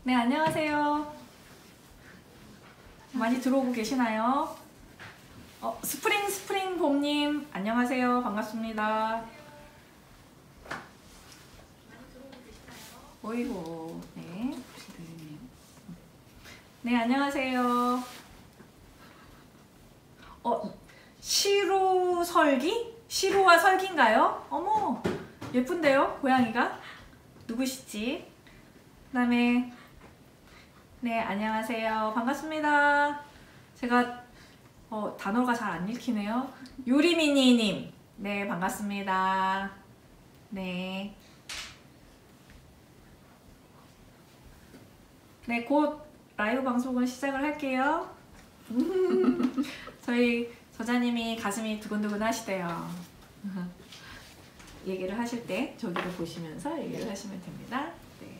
네, 안녕하세요. 많이 들어오고 계시나요? 스프링 봄님, 안녕하세요. 반갑습니다. 어이구, 네. 네, 안녕하세요. 시루설기? 시루와 설기인가요? 어머, 예쁜데요? 고양이가? 누구시지? 그 다음에 네, 안녕하세요. 반갑습니다. 제가 단어가 잘 안 읽히네요. 유리미니님, 네, 반갑습니다. 네. 네, 곧 라이브 방송을 시작을 할게요. 저희 저자님이 가슴이 두근두근 하시대요. 얘기를 하실 때 저기를 보시면서 얘기를 하시면 됩니다. 네.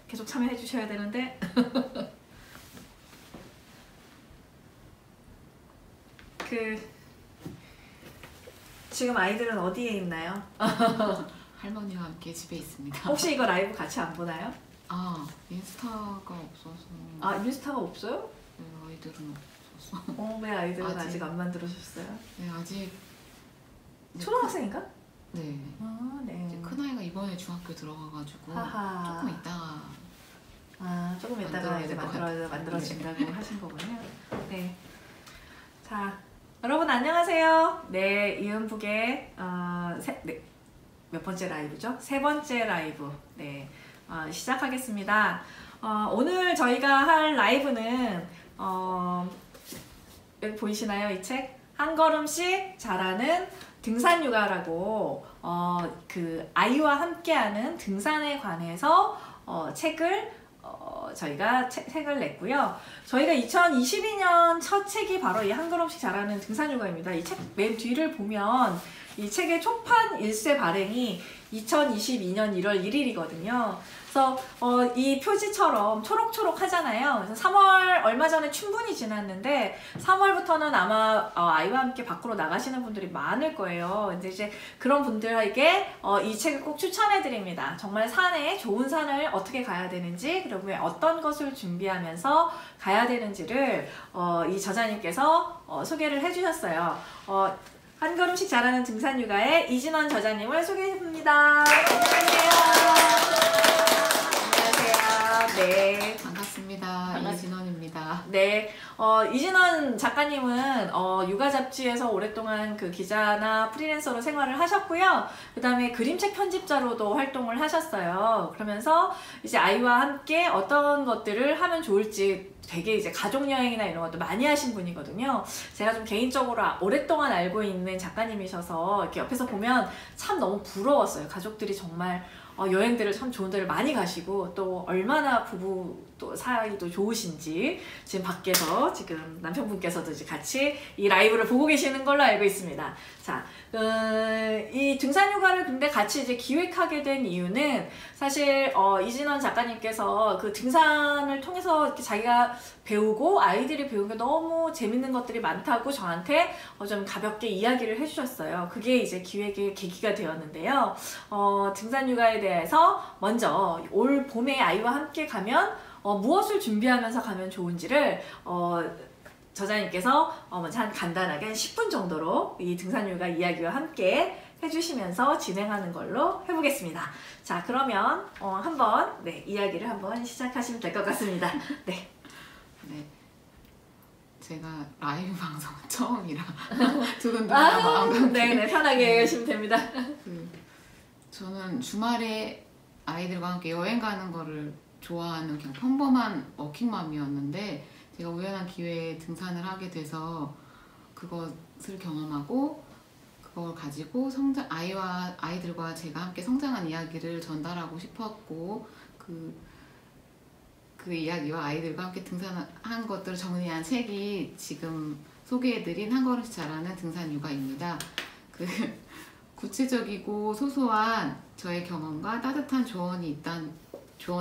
계속 참여해 주셔야 되는데. 지금 아이들은 어디에 있나요? 할머니와 함께 집에 있습니다. 혹시 이거 라이브 같이 안 보나요? 인스타가 없어서. 인스타가 없어요? 네, 아이들은 없어서. 왜 아이들은 아직 안 만들어주셨어요? 네, 아직. 초등학생인가? 네. 네. 이제 큰아이가 이번에 중학교 들어가가지고 조금 있다가. 조금 있다가 이제 만들어진다고 하신 거군요. 네. 자, 여러분 안녕하세요. 네, 이은북의 몇 번째 라이브죠? 세 번째 라이브. 네, 시작하겠습니다. 오늘 저희가 할 라이브는 여기 보이시나요? 이 책? 한 걸음씩 자라는 등산육아라고 그 아이와 함께하는 등산에 관해서 책을 저희가 책을 냈고요. 저희가 2022년 첫 책이 바로 이 한 걸음씩 자라는 등산육아입니다. 이 책 맨 뒤를 보면 이 책의 초판 일세 발행이 2022년 1월 1일이거든요. 그래서 이 표지처럼 초록초록 하잖아요. 그래서 3월 얼마 전에 춘분이 지났는데 3월부터는 아마 아이와 함께 밖으로 나가시는 분들이 많을 거예요. 근데 이제 그런 분들에게 이 책을 꼭 추천해 드립니다. 정말 산에 좋은 산을 어떻게 가야 되는지, 그리고 어떤 것을 준비하면서 가야 되는지를 이 저자님께서 소개를 해주셨어요. 한 걸음씩 자라는 등산육아의 이진원 저자님을 소개해줍니다. 안녕하세요. 네. 반갑습니다. 이진원입니다. 네. 이진원 작가님은 육아 잡지에서 오랫동안 그 기자나 프리랜서로 생활을 하셨고요. 그 다음에 그림책 편집자로도 활동을 하셨어요. 그러면서 이제 아이와 함께 어떤 것들을 하면 좋을지 되게 이제 가족여행이나 이런 것도 많이 하신 분이거든요. 제가 좀 개인적으로 오랫동안 알고 있는 작가님이셔서 이렇게 옆에서 보면 참 너무 부러웠어요. 가족들이 정말 여행들을 참 좋은 데를 많이 가시고 또 얼마나 부부 또 사이도 좋으신지 지금 밖에서 지금 남편분께서도 이제 같이 이 라이브를 보고 계시는 걸로 알고 있습니다. 자, 이 등산육아를 근데 같이 이제 기획하게 된 이유는 사실 이진원 작가님께서 그 등산을 통해서 이렇게 자기가 배우고 아이들이 배운 게 너무 재밌는 것들이 많다고 저한테 좀 가볍게 이야기를 해주셨어요. 그게 이제 기획의 계기가 되었는데요. 등산육아에 대해서 먼저 올 봄에 아이와 함께 가면 무엇을 준비하면서 가면 좋은지를 저자님께서 먼저 간단하게 한 10분 정도로 이 등산육아 이야기와 함께 해주시면서 진행하는 걸로 해보겠습니다. 자, 그러면 한번 이야기를 한번 시작하시면 될 것 같습니다. 네. 네. 제가 라이브 방송은 처음이라 두근두근한 마음과 네, 편하게 하시면 됩니다. 저는 주말에 아이들과 함께 여행 가는 거를 좋아하는 그냥 평범한 워킹맘이었는데 제가 우연한 기회에 등산을 하게 돼서 그것을 경험하고 그걸 가지고 아이들과 제가 함께 성장한 이야기를 전달하고 싶었고 그 이야기와 아이들과 함께 등산한 것들을 정리한 책이 지금 소개해드린 한 걸음씩 자라는 등산육아입니다. 구체적이고 소소한 저의 경험과 따뜻한 조언이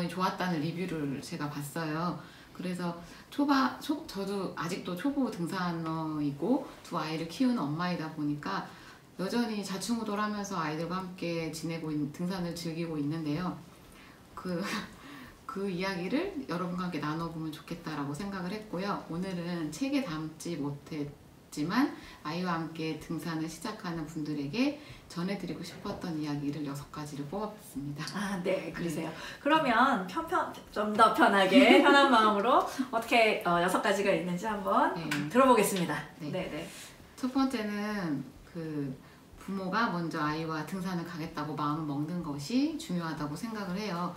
좋았다는 리뷰를 제가 봤어요. 그래서 저도 아직도 초보 등산어이고 두 아이를 키우는 엄마이다 보니까 여전히 좌충우돌하면서 아이들과 함께 지내고 등산을 즐기고 있는데요. 그 이야기를 여러분과 함께 나눠보면 좋겠다라고 생각을 했고요. 오늘은 책에 담지 못했지만 아이와 함께 등산을 시작하는 분들에게 전해드리고 싶었던 이야기를 6가지를 뽑아봤습니다. 아, 네, 그러세요. 그러면 좀 더 편하게 편한 마음으로 어떻게 6가지가 있는지 한번 들어보겠습니다. 네. 네, 네. 첫 번째는 부모가 먼저 아이와 등산을 가겠다고 마음을 먹는 것이 중요하다고 생각을 해요.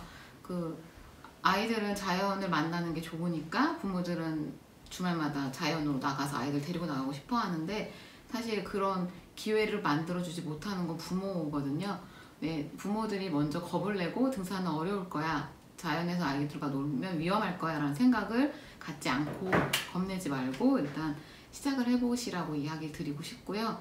아이들은 자연을 만나는 게 좋으니까 부모들은 주말마다 자연으로 나가서 아이들 데리고 나가고 싶어 하는데 사실 그런 기회를 만들어주지 못하는 건 부모거든요. 네, 부모들이 먼저 겁을 내고 등산은 어려울 거야, 자연에서 아이들과 놀면 위험할 거야 라는 생각을 갖지 않고 겁내지 말고 일단 시작을 해보시라고 이야기 드리고 싶고요.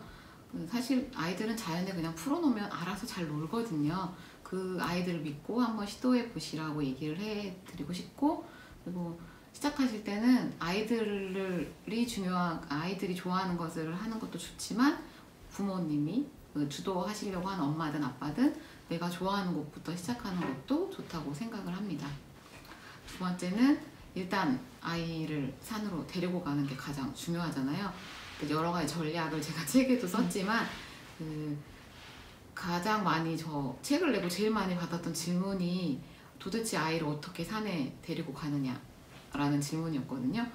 사실 아이들은 자연에 그냥 풀어놓으면 알아서 잘 놀거든요. 그 아이들을 믿고 한번 시도해 보시라고 얘기를 해드리고 싶고, 그리고 시작하실 때는 아이들이 좋아하는 것을 하는 것도 좋지만 부모님이 주도하시려고 하는 엄마든 아빠든 내가 좋아하는 것부터 시작하는 것도 좋다고 생각을 합니다. 두 번째는 일단 아이를 산으로 데리고 가는 게 가장 중요하잖아요. 여러 가지 전략을 제가 책에도 썼지만 가장 많이 책을 내고 제일 많이 받았던 질문이 도대체 아이를 어떻게 산에 데리고 가느냐 라는 질문이었거든요.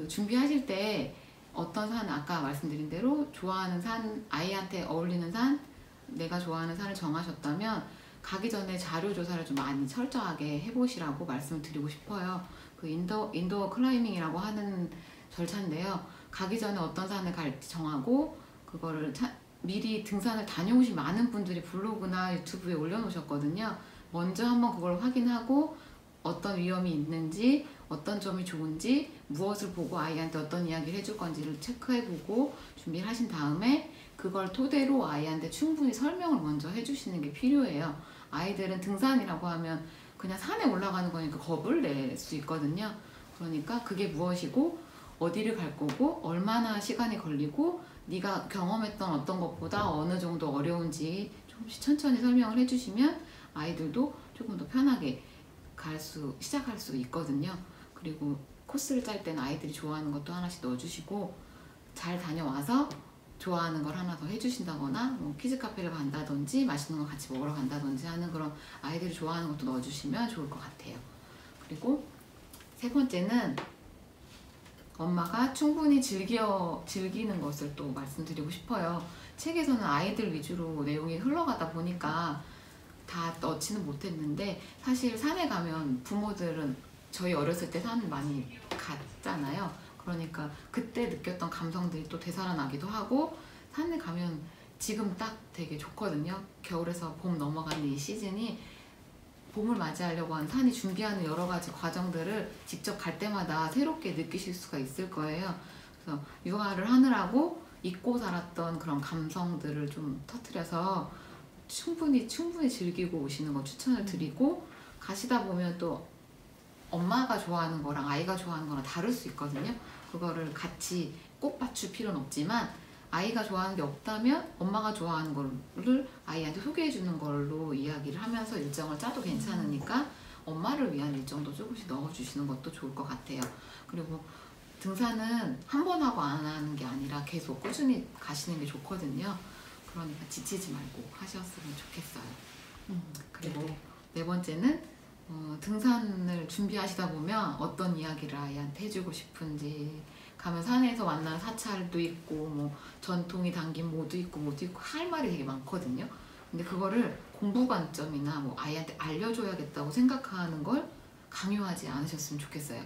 준비하실 때 어떤 산, 아까 말씀드린 대로 좋아하는 산, 아이한테 어울리는 산, 내가 좋아하는 산을 정하셨다면 가기 전에 자료 조사를 좀 많이 철저하게 해보시라고 말씀을 드리고 싶어요. 인도어 클라이밍이라고 하는 절차인데요. 가기 전에 어떤 산을 갈지 정하고 그거를 미리 등산을 다녀오신 많은 분들이 블로그나 유튜브에 올려놓으셨거든요. 먼저 한번 그걸 확인하고 어떤 위험이 있는지, 어떤 점이 좋은지, 무엇을 보고 아이한테 어떤 이야기를 해줄 건지를 체크해보고 준비를 하신 다음에 그걸 토대로 아이한테 충분히 설명을 먼저 해주시는 게 필요해요. 아이들은 등산이라고 하면 그냥 산에 올라가는 거니까 겁을 낼 수 있거든요. 그러니까 그게 무엇이고 어디를 갈 거고 얼마나 시간이 걸리고 네가 경험했던 어떤 것보다 어느 정도 어려운지 조금씩 천천히 설명을 해주시면 아이들도 조금 더 편하게 시작할 수 있거든요. 그리고 코스를 짤 때는 아이들이 좋아하는 것도 하나씩 넣어주시고 잘 다녀와서 좋아하는 걸 하나 더 해주신다거나 키즈 카페를 간다든지 맛있는 거 같이 먹으러 간다든지 하는 그런 아이들이 좋아하는 것도 넣어주시면 좋을 것 같아요. 그리고 세 번째는 엄마가 충분히 즐기는 것을 또 말씀드리고 싶어요. 책에서는 아이들 위주로 내용이 흘러가다 보니까 다 넣지는 못했는데 사실 산에 가면 부모들은 저희 어렸을 때 산 많이 갔잖아요. 그러니까 그때 느꼈던 감성들이 또 되살아나기도 하고 산에 가면 지금 딱 되게 좋거든요. 겨울에서 봄 넘어가는 이 시즌이 봄을 맞이하려고 하는 산이 준비하는 여러 가지 과정들을 직접 갈 때마다 새롭게 느끼실 수가 있을 거예요. 그래서 육아를 하느라고 잊고 살았던 그런 감성들을 좀 터뜨려서 충분히 즐기고 오시는 거 추천을 드리고, 가시다 보면 또 엄마가 좋아하는 거랑 아이가 좋아하는 거랑 다를 수 있거든요. 그거를 같이 꼭 맞출 필요는 없지만 아이가 좋아하는 게 없다면 엄마가 좋아하는 거를 아이한테 소개해 주는 걸로 이야기를 하면서 일정을 짜도 괜찮으니까 엄마를 위한 일정도 조금씩 넣어주시는 것도 좋을 것 같아요. 그리고 등산은 한 번 하고 안 하는 게 아니라 계속 꾸준히 가시는 게 좋거든요. 그러니까 지치지 말고 하셨으면 좋겠어요. 그리고 네네. 네 번째는 등산을 준비하시다 보면 어떤 이야기를 아이한테 해주고 싶은지, 가면 산에서 만난 사찰도 있고 뭐 전통이 담긴 뭐도 있고 할 말이 되게 많거든요. 근데 그거를 공부 관점이나 뭐 아이한테 알려줘야겠다고 생각하는 걸 강요하지 않으셨으면 좋겠어요.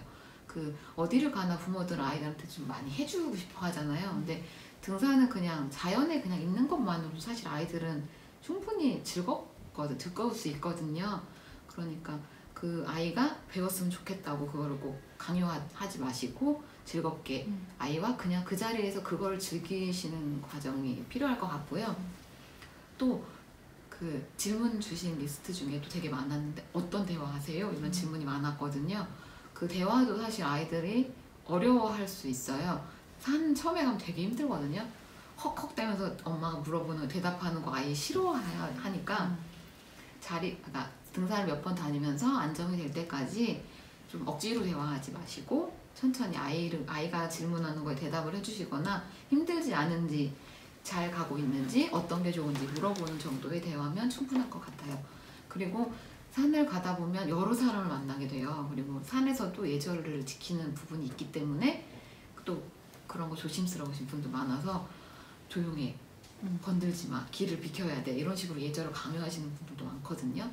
어디를 가나 부모들은 아이들한테 좀 많이 해주고 싶어 하잖아요. 근데 등산은 그냥 자연에 그냥 있는 것만으로도 사실 아이들은 충분히 즐거울 수 있거든요. 그러니까 그 아이가 배웠으면 좋겠다고 그거를 꼭 강요하지 마시고 즐겁게 아이와 그냥 그 자리에서 그걸 즐기시는 과정이 필요할 것 같고요. 또 질문 주신 리스트 중에도 되게 많았는데 어떤 대화 하세요? 이런 질문이 많았거든요. 그 대화도 사실 아이들이 어려워할 수 있어요. 산 처음에 가면 되게 힘들거든요. 헉헉대면서 엄마가 물어보는 대답하는 거 아예 싫어하니까 그러니까 등산을 몇 번 다니면서 안정이 될 때까지 좀 억지로 대화하지 마시고 천천히 아이가 질문하는 거에 대답을 해주시거나 힘들지 않은지 잘 가고 있는지 어떤 게 좋은지 물어보는 정도의 대화면 충분할 것 같아요. 그리고 산을 가다 보면 여러 사람을 만나게 돼요. 그리고 산에서도 예절을 지키는 부분이 있기 때문에 또 그런 거 조심스러우신 분도 많아서 조용히 건들지 마, 길을 비켜야 돼 이런 식으로 예절을 강요하시는 분들도 많거든요.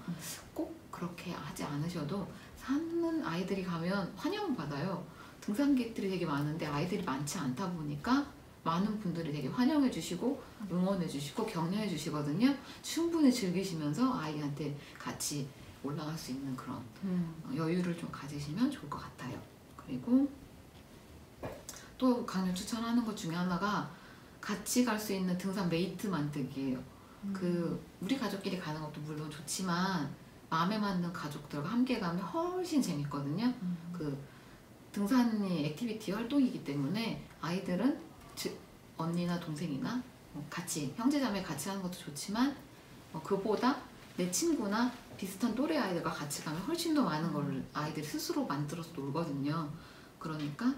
꼭 그렇게 하지 않으셔도 산은 아이들이 가면 환영받아요. 등산객들이 되게 많은데 아이들이 많지 않다 보니까 많은 분들이 되게 환영해 주시고 응원해 주시고 격려해 주시거든요. 충분히 즐기시면서 아이한테 같이 올라갈 수 있는 그런 여유를 좀 가지시면 좋을 것 같아요. 그리고 또 강력 추천하는 것 중에 하나가 같이 갈 수 있는 등산 메이트 만들기예요. 우리 가족끼리 가는 것도 물론 좋지만 마음에 맞는 가족들과 함께 가면 훨씬 재밌거든요. 등산이 액티비티 활동이기 때문에 아이들은 언니나 동생이나 같이 형제자매 같이 하는 것도 좋지만 그보다 내 친구나 비슷한 또래 아이들과 같이 가면 훨씬 더 많은 걸 아이들이 스스로 만들어서 놀거든요. 그러니까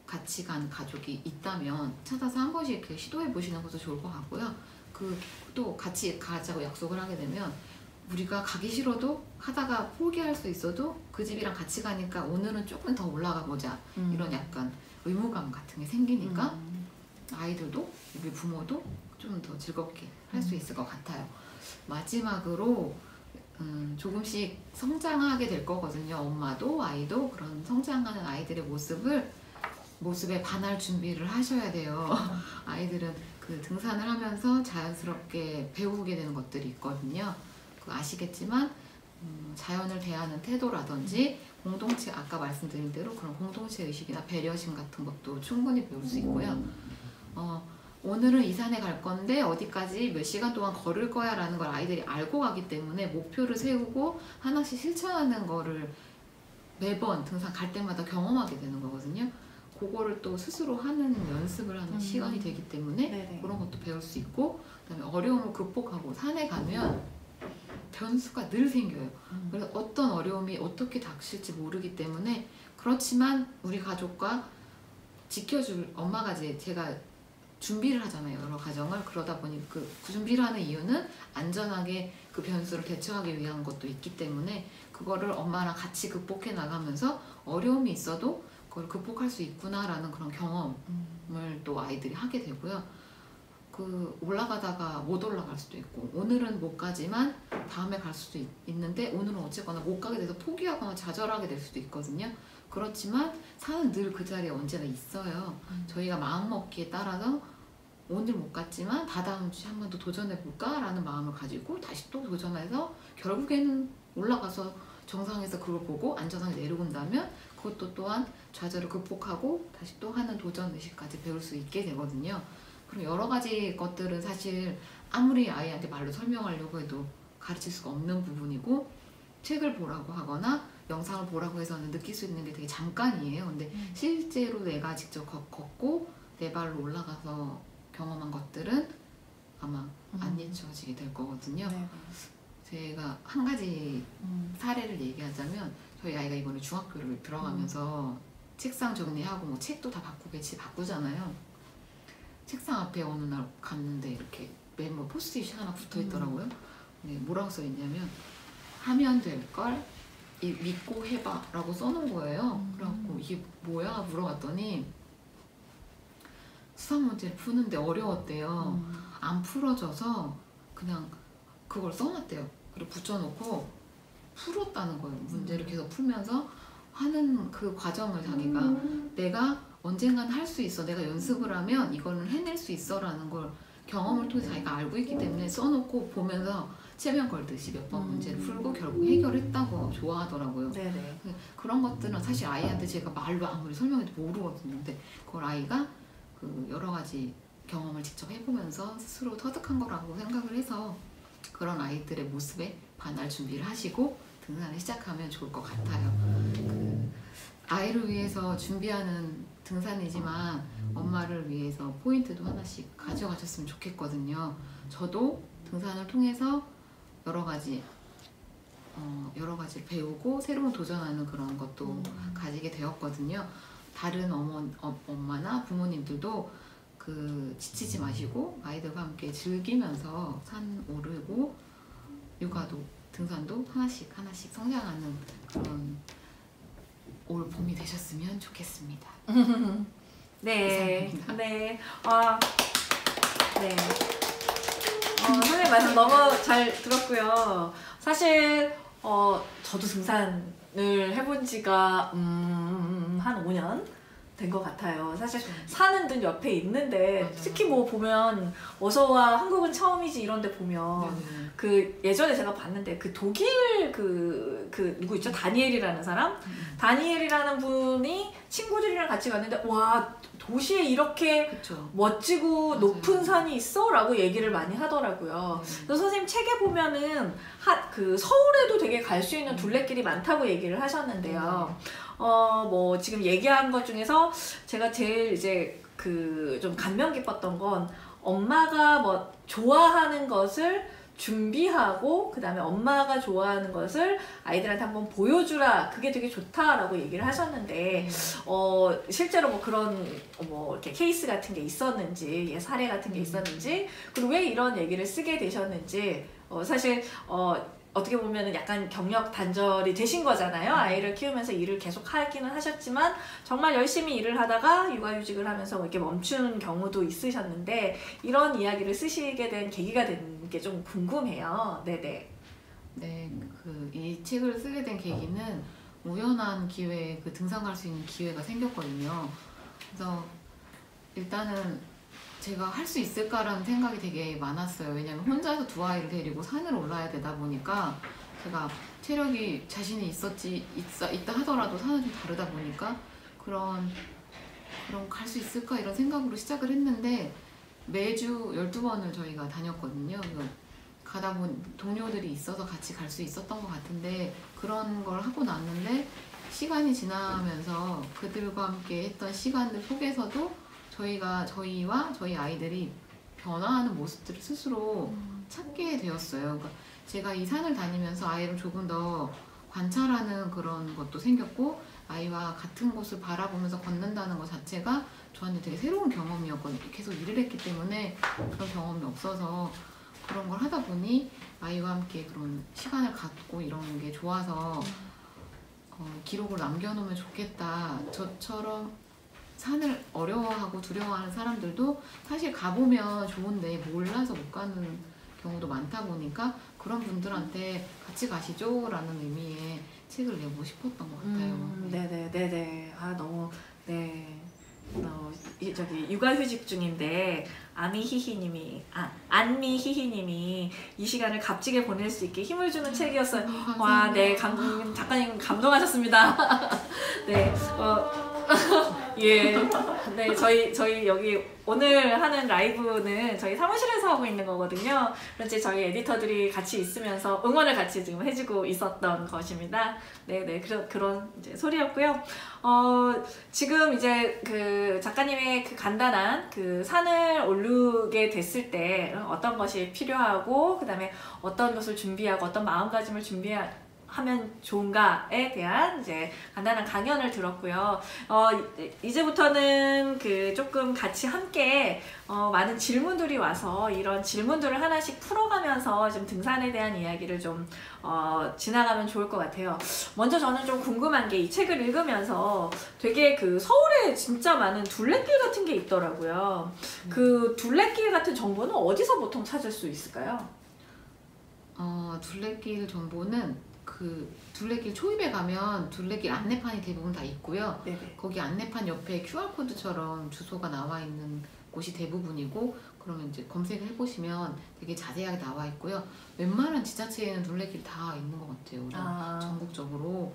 같이 간 가족이 있다면 찾아서 한 번씩 이렇게 시도해 보시는 것도 좋을 것 같고요. 또 같이 가자고 약속을 하게 되면 우리가 가기 싫어도 하다가 포기할 수 있어도 그 집이랑 같이 가니까 오늘은 조금 더 올라가 보자 이런 약간 의무감 같은 게 생기니까 아이들도 우리 부모도 좀 더 즐겁게 할 수 있을 것 같아요. 마지막으로 조금씩 성장하게 될 거거든요. 엄마도 아이도 그런 성장하는 아이들의 모습에 반할 준비를 하셔야 돼요. 아이들은 등산을 하면서 자연스럽게 배우게 되는 것들이 있거든요. 아시겠지만 자연을 대하는 태도라든지 공동체, 아까 말씀드린 대로 그런 공동체 의식이나 배려심 같은 것도 충분히 배울 수 있고요. 오늘은 이 산에 갈 건데 어디까지 몇 시간 동안 걸을 거야 라는 걸 아이들이 알고 가기 때문에 목표를 세우고 하나씩 실천하는 거를 매번 등산 갈 때마다 경험하게 되는 거거든요. 그거를 또 스스로 하는 연습을 하는 시간이 되기 때문에 네네. 그런 것도 배울 수 있고, 그다음에 어려움을 극복하고 산에 가면 변수가 늘 생겨요. 그래서 어떤 어려움이 어떻게 닥칠지 모르기 때문에, 그렇지만 우리 가족과 지켜줄 엄마가 제가 준비를 하잖아요. 여러 가정을. 그러다 보니 그 준비를 하는 이유는 안전하게 그 변수를 대처하기 위한 것도 있기 때문에 그거를 엄마랑 같이 극복해 나가면서 어려움이 있어도 그걸 극복할 수 있구나라는 그런 경험을 또 아이들이 하게 되고요. 올라가다가 못 올라갈 수도 있고, 오늘은 못 가지만 다음에 갈 수도 있는데 오늘은 어쨌거나 못 가게 돼서 포기하거나 좌절하게 될 수도 있거든요. 그렇지만 산은 늘 그 자리에 언제나 있어요. 저희가 마음먹기에 따라서 오늘 못 갔지만 다다음 주에 한 번 더 도전해볼까 라는 마음을 가지고 다시 또 도전해서 결국에는 올라가서 정상에서 그걸 보고 안전하게 내려온다면 그것도 또한 좌절을 극복하고 다시 또 하는 도전의식까지 배울 수 있게 되거든요. 그럼 여러 가지 것들은 사실 아무리 아이한테 말로 설명하려고 해도 가르칠 수가 없는 부분이고, 책을 보라고 하거나 영상을 보라고 해서는 느낄 수 있는 게 되게 잠깐이에요. 근데 실제로 내가 직접 걷고 내 발로 올라가서 경험한 것들은 아마 안 잊혀지게 될 거거든요. 네. 제가 한 가지 사례를 얘기하자면, 저희 아이가 이번에 중학교를 들어가면서 책상 정리하고 뭐 책도 다 바꾸게 바꾸잖아요. 책상 앞에 어느 날 갔는데 이렇게 메모 포스트잇이 하나 붙어 있더라고요. 뭐라고 써 있냐면 하면 될 걸 믿고 해봐 라고 써놓은 거예요. 그래갖고 이게 뭐야 물어봤더니 수학 문제를 푸는데 어려웠대요. 안 풀어져서 그냥 그걸 써놨대요. 그리고 붙여놓고 풀었다는 거예요. 문제를 계속 풀면서 하는 그 과정을 자기가 내가 언젠간 할 수 있어, 내가 연습을 하면 이거는 해낼 수 있어 라는 걸 경험을 통해 자기가 알고 있기 때문에 써놓고 보면서 체면 걸듯이 몇 번 문제를 풀고 결국 해결했다고 좋아하더라고요. 네네. 그런 것들은 사실 아이한테 제가 말로 아무리 설명해도 모르거든요. 근데 그걸 아이가 여러 가지 경험을 직접 해보면서 스스로 터득한 거라고 생각을 해서 그런 아이들의 모습에 반할 준비를 하시고 등산을 시작하면 좋을 것 같아요. 아이를 위해서 준비하는 등산이지만 엄마를 위해서 포인트도 하나씩 가져가셨으면 좋겠거든요. 저도 등산을 통해서 여러 가지를 배우고 새로운 도전하는 그런 것도 가지게 되었거든요. 다른 엄마나 부모님들도 지치지 마시고 아이들과 함께 즐기면서 산 오르고 육아도 등산도 하나씩 성장하는 그런 올 봄이 되셨으면 좋겠습니다. 네, 이상입니다. 네, 네. 선생님 말씀 너무 잘 들었고요. 사실 저도 등산을 해본 지가 한 5년 된 것 같아요. 사실 사는 든 옆에 있는데 맞아요. 특히 뭐 보면 어서와 한국은 처음이지 이런 데 보면 네네. 그 예전에 제가 봤는데 그 독일 그 누구 있죠? 다니엘이라는 사람? 다니엘이라는 분이 친구들이랑 같이 갔는데 와 도시에 이렇게 그쵸. 멋지고 맞아요. 높은 산이 있어? 라고 얘기를 많이 하더라고요. 그래서 선생님 책에 보면은 그 서울에도 되게 갈 수 있는 둘레길이 많다고 얘기를 하셨는데요. 뭐 지금 얘기한 것 중에서 제가 제일 이제 좀 감명 깊었던 건 엄마가 뭐 좋아하는 것을 준비하고 그 다음에 엄마가 좋아하는 것을 아이들한테 한번 보여주라. 그게 되게 좋다라고 얘기를 하셨는데 실제로 뭐 그런 뭐 이렇게 케이스 같은 게 있었는지 사례 같은 게 있었는지 그리고 왜 이런 얘기를 쓰게 되셨는지 사실 어떻게 보면 약간 경력 단절이 되신 거잖아요. 아이를 키우면서 일을 계속 하기는 하셨지만 정말 열심히 일을 하다가 육아휴직을 하면서 이렇게 멈춘 경우도 있으셨는데 이런 이야기를 쓰시게 된 계기가 된 게 좀 궁금해요. 네네. 네, 이 책을 쓰게 된 계기는 우연한 기회에 등산 갈 수 있는 기회가 생겼거든요. 그래서 일단은 제가 할 수 있을까라는 생각이 되게 많았어요. 왜냐면 혼자서 두 아이를 데리고 산을 올라야 되다 보니까 제가 체력이 자신이 있다 하더라도 산은 좀 다르다 보니까 그럼 갈 수 있을까 이런 생각으로 시작을 했는데 매주 12번을 저희가 다녔거든요. 가다 보니 동료들이 있어서 같이 갈 수 있었던 것 같은데 그런 걸 하고 났는데 시간이 지나면서 그들과 함께 했던 시간들 속에서도 저희와 저희 아이들이 변화하는 모습들을 스스로 찾게 되었어요. 그러니까 제가 이 산을 다니면서 아이를 조금 더 관찰하는 그런 것도 생겼고 아이와 같은 곳을 바라보면서 걷는다는 것 자체가 저한테 되게 새로운 경험이었거든요. 계속 일을 했기 때문에 그런 경험이 없어서 그런 걸 하다 보니 아이와 함께 그런 시간을 갖고 이런 게 좋아서 기록을 남겨놓으면 좋겠다. 저처럼 산을 어려워하고 두려워하는 사람들도 사실 가보면 좋은데 몰라서 못 가는 경우도 많다 보니까 그런 분들한테 같이 가시죠 라는 의미의 책을 내고 싶었던 것 같아요. 네네네네. 너무 저기 육아휴직 중인데 안미희희님이 이 시간을 값지게 보낼 수 있게 힘을 주는 책이었어요. 와, 네, 작가님 감동하셨습니다. 네, 예, 네, 저희 여기 오늘 하는 라이브는 저희 사무실에서 하고 있는 거거든요. 그런데 저희 에디터들이 같이 있으면서 응원을 같이 지금 해주고 있었던 것입니다. 네네, 그런 이제 소리였고요. 지금 이제 작가님의 간단한 산을 오르게 됐을 때 어떤 것이 필요하고 그 다음에 어떤 것을 준비하고 어떤 마음가짐을 하면 좋은가에 대한 이제 간단한 강연을 들었고요. 이제부터는 조금 같이 함께 많은 질문들이 와서 이런 질문들을 하나씩 풀어가면서 좀 등산에 대한 이야기를 좀 지나가면 좋을 것 같아요. 먼저 저는 좀 궁금한 게 이 책을 읽으면서 되게 서울에 진짜 많은 둘레길 같은 게 있더라고요. 그 둘레길 같은 정보는 어디서 보통 찾을 수 있을까요? 둘레길 정보는 둘레길 초입에 가면 둘레길 안내판이 대부분 다 있고요. 네네. 거기 안내판 옆에 QR코드처럼 주소가 나와 있는 곳이 대부분이고 그러면 이제 검색을 해보시면 되게 자세하게 나와 있고요. 웬만한 지자체에는 둘레길 다 있는 것 같아요. 전국적으로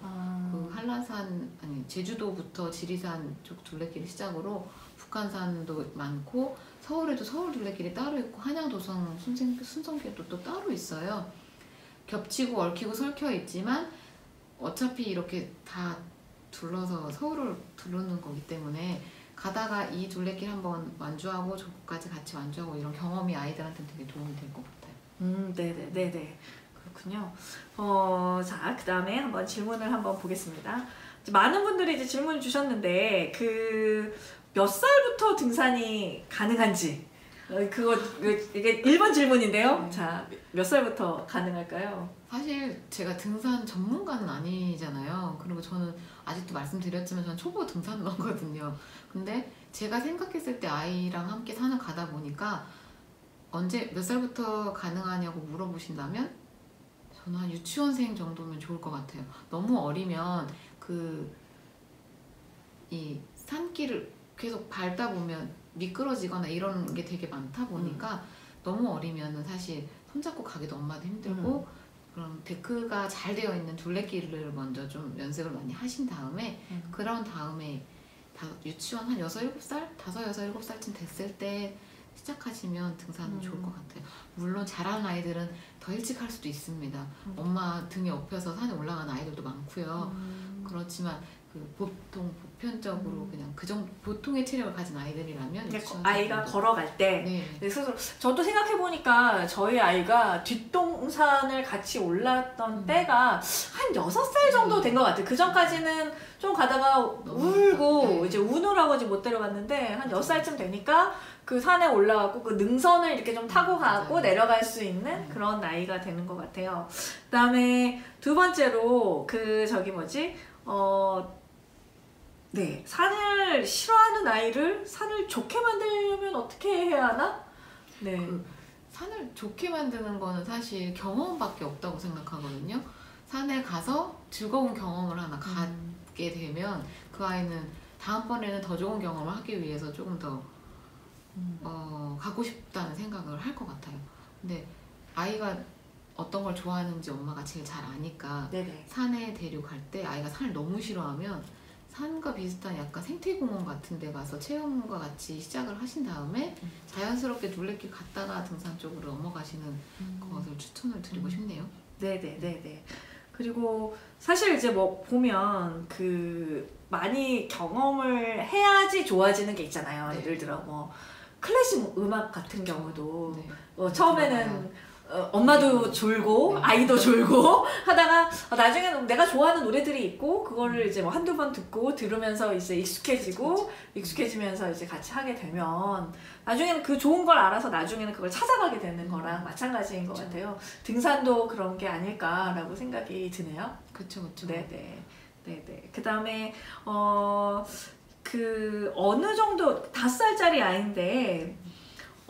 한라산 제주도부터 지리산 쪽 둘레길 시작으로 북한산도 많고 서울에도 서울 둘레길이 따로 있고 한양도성 순성길도 또 따로 있어요. 겹치고 얽히고 설켜 있지만 어차피 이렇게 다 둘러서 서울을 두르는 거기 때문에 가다가 이 둘레길 한번 완주하고 저까지 같이 완주하고 이런 경험이 아이들한테 되게 도움이 될 것 같아요. 네네. 그렇군요. 자, 그 다음에 한번 질문을 한번 보겠습니다. 많은 분들이 이제 질문 주셨는데, 몇 살부터 등산이 가능한지. 이게 1번 질문인데요. 자, 몇 살부터 가능할까요? 사실 제가 등산 전문가는 아니잖아요. 그리고 저는 아직도 말씀드렸지만 저는 초보 등산러거든요. 근데 제가 생각했을 때 아이랑 함께 산을 가다 보니까 몇 살부터 가능하냐고 물어보신다면 저는 한 유치원생 정도면 좋을 것 같아요. 너무 어리면 이 산길을 계속 밟다 보면 미끄러지거나 이런 게 되게 많다 보니까 너무 어리면은 사실 손잡고 가기도 엄마도 힘들고 그럼 데크가 잘 되어 있는 둘레길을 먼저 좀 연습을 많이 하신 다음에 그런 다음에 유치원 한 6, 7살? 5, 6, 7살쯤 됐을 때 시작하시면 등산은 좋을 것 같아요. 물론 잘하는 아이들은 더 일찍 할 수도 있습니다. 엄마 등에 업혀서 산에 올라가는 아이들도 많고요. 그렇지만 보편적으로 그냥 보통의 체력을 가진 아이들이라면 아이가 걸어갈 때 네. 스스로 저도 생각해보니까 저희 아이가 뒷동산을 같이 올랐던 때가 한 6살 정도 된 것 같아요. 그 전까지는 좀 가다가 울고 이제 우느라고 못 데려갔는데 한 6살쯤 되니까 그 산에 올라가고 그 능선을 이렇게 좀 타고 가고 내려갈 수 있는 그런 나이가 되는 것 같아요. 그 다음에 두 번째로 네, 산을 싫어하는 아이를 산을 좋게 만들려면 어떻게 해야 하나? 네. 산을 좋게 만드는 거는 사실 경험밖에 없다고 생각하거든요. 산에 가서 즐거운 경험을 하나 갖게 되면 그 아이는 다음번에는 더 좋은 경험을 하기 위해서 조금 더 가고 싶다는 생각을 할 것 같아요. 근데 아이가 어떤 걸 좋아하는지 엄마가 제일 잘 아니까 네네. 산에 데려갈 때 아이가 산을 너무 싫어하면 산과 비슷한 약간 생태공원 같은 데 가서 체험과 같이 시작을 하신 다음에 자연스럽게 둘레길 갔다가 등산 쪽으로 넘어가시는 것을 추천을 드리고 싶네요. 네네네네. 그리고 사실 이제 보면 많이 경험을 해야지 좋아지는 게 있잖아요. 예를 들어 클래식 음악 같은 경우도 처음에는 엄마도 졸고 아이도 졸고 하다가 나중에는 내가 좋아하는 노래들이 있고 그거를 이제 한두 번 들으면서 이제 익숙해지면서 이제 같이 하게 되면 나중에는 그 좋은 걸 알아서 나중에는 그걸 찾아가게 되는 거랑 마찬가지인 것 같아요. 등산도 그런 게 아닐까라고 생각이 드네요. 그쵸. 네네. 그 다음에 어느 정도 5살짜리 아이인데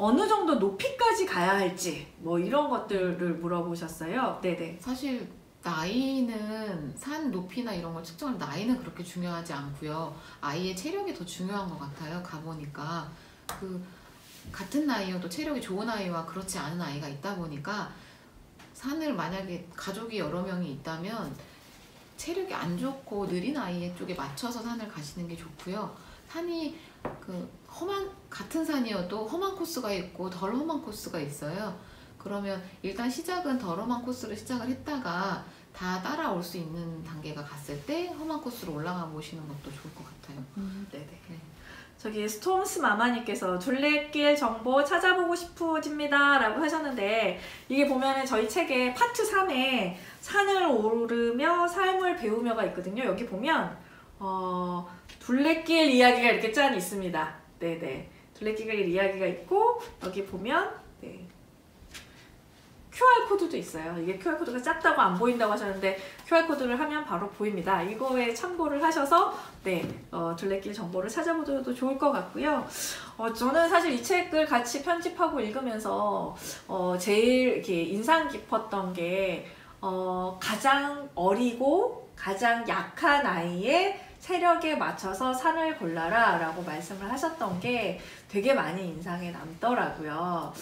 어느 정도 높이까지 가야 할지 이런 것들을 물어보셨어요. 네네. 사실 나이는 산 높이나 이런 걸 측정할 나이는 그렇게 중요하지 않고요. 아이의 체력이 더 중요한 것 같아요. 가보니까 같은 나이여도 체력이 좋은 아이와 그렇지 않은 아이가 있다 보니까 산을 만약에 가족이 여러 명이 있다면 체력이 안 좋고 느린 아이 쪽에 맞춰서 산을 가시는 게 좋고요. 산이 같은 산이어도 험한 코스가 있고 덜 험한 코스가 있어요. 그러면 일단 시작은 덜 험한 코스로 시작을 했다가 다 따라올 수 있는 단계가 갔을 때 험한 코스로 올라가 보시는 것도 좋을 것 같아요. 네네. 저기 스톰스 마마님께서 둘레길 정보 찾아보고 싶어집니다 라고 하셨는데 이게 보면은 저희 책에 파트 3에 산을 오르며 삶을 배우며가 있거든요. 여기 보면 둘레길 이야기가 이렇게 짠 있습니다. 네네. 둘레길 이야기가 있고 여기 보면 QR코드도 있어요. 이게 QR코드가 작다고 안 보인다고 하셨는데 QR코드를 하면 바로 보입니다. 이거에 참고를 하셔서 둘레길 정보를 찾아보셔도 좋을 것 같고요. 저는 사실 이 책을 같이 편집하고 읽으면서 제일 이렇게 인상 깊었던 게 가장 어리고 가장 약한 아이의 체력에 맞춰서 산을 골라라 라고 말씀을 하셨던 게 되게 많이 인상에 남더라고요.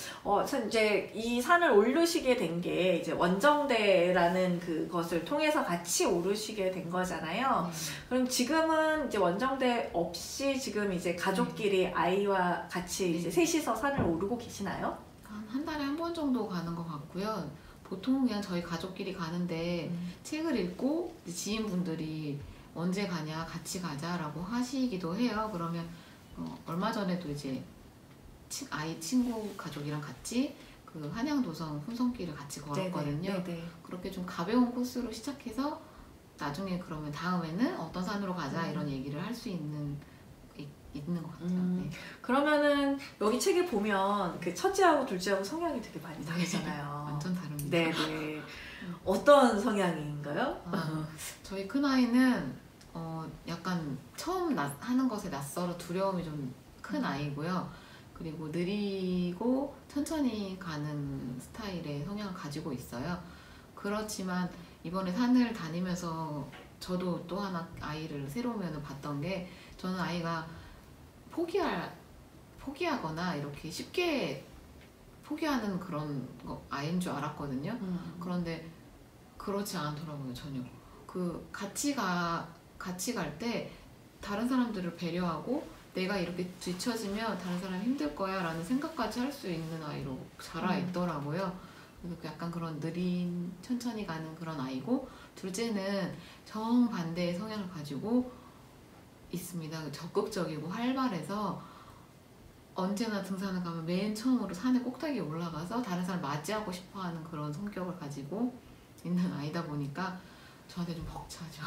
이제 이 산을 오르시게 된 게 이제 원정대라는 그것을 통해서 같이 오르시게 된 거잖아요. 그럼 지금은 이제 원정대 없이 지금 이제 가족끼리 아이와 같이 이제 셋이서 산을 오르고 계시나요? 한 달에 한 번 정도 가는 것 같고요. 보통 그냥 저희 가족끼리 가는데 책을 읽고 지인분들이 언제 가냐 같이 가자라고 하시기도 해요. 그러면 얼마 전에도 이제 아이 친구 가족이랑 같이 그 한양도성 혼성길을 같이 걸었거든요. 네네. 그렇게 좀 가벼운 코스로 시작해서 나중에 그러면 다음에는 어떤 산으로 가자 이런 얘기를 할 수 있는 것 같아요. 네. 그러면은 여기 책에 보면 그 첫째하고 둘째하고 성향이 되게 많이 다르잖아요. 완전 다릅니다. 네네. 어떤 성향인가요? 저희 큰아이는 약간 처음 하는 것에 낯설어 두려움이 좀 큰 아이고요. 그리고 느리고 천천히 가는 스타일의 성향을 가지고 있어요. 그렇지만 이번에 산을 다니면서 저도 또 하나 아이를 새로운 면을 봤던 게, 저는 아이가 포기하거나 이렇게 쉽게 포기하는 그런 아이인 줄 알았거든요. 그런데 그렇지 않더라고요, 전혀. 같이 갈 때 다른 사람들을 배려하고 내가 이렇게 뒤처지면 다른 사람이 힘들 거야 라는 생각까지 할 수 있는 아이로 자라 있더라고요. 그래서 약간 그런 느린 천천히 가는 그런 아이고, 둘째는 정반대의 성향을 가지고 있습니다. 적극적이고 활발해서 언제나 등산을 가면 맨 처음으로 산의 꼭대기에 올라가서 다른 사람 맞이하고 싶어하는 그런 성격을 가지고 있는 아이다 보니까 저한테 좀 벅차죠.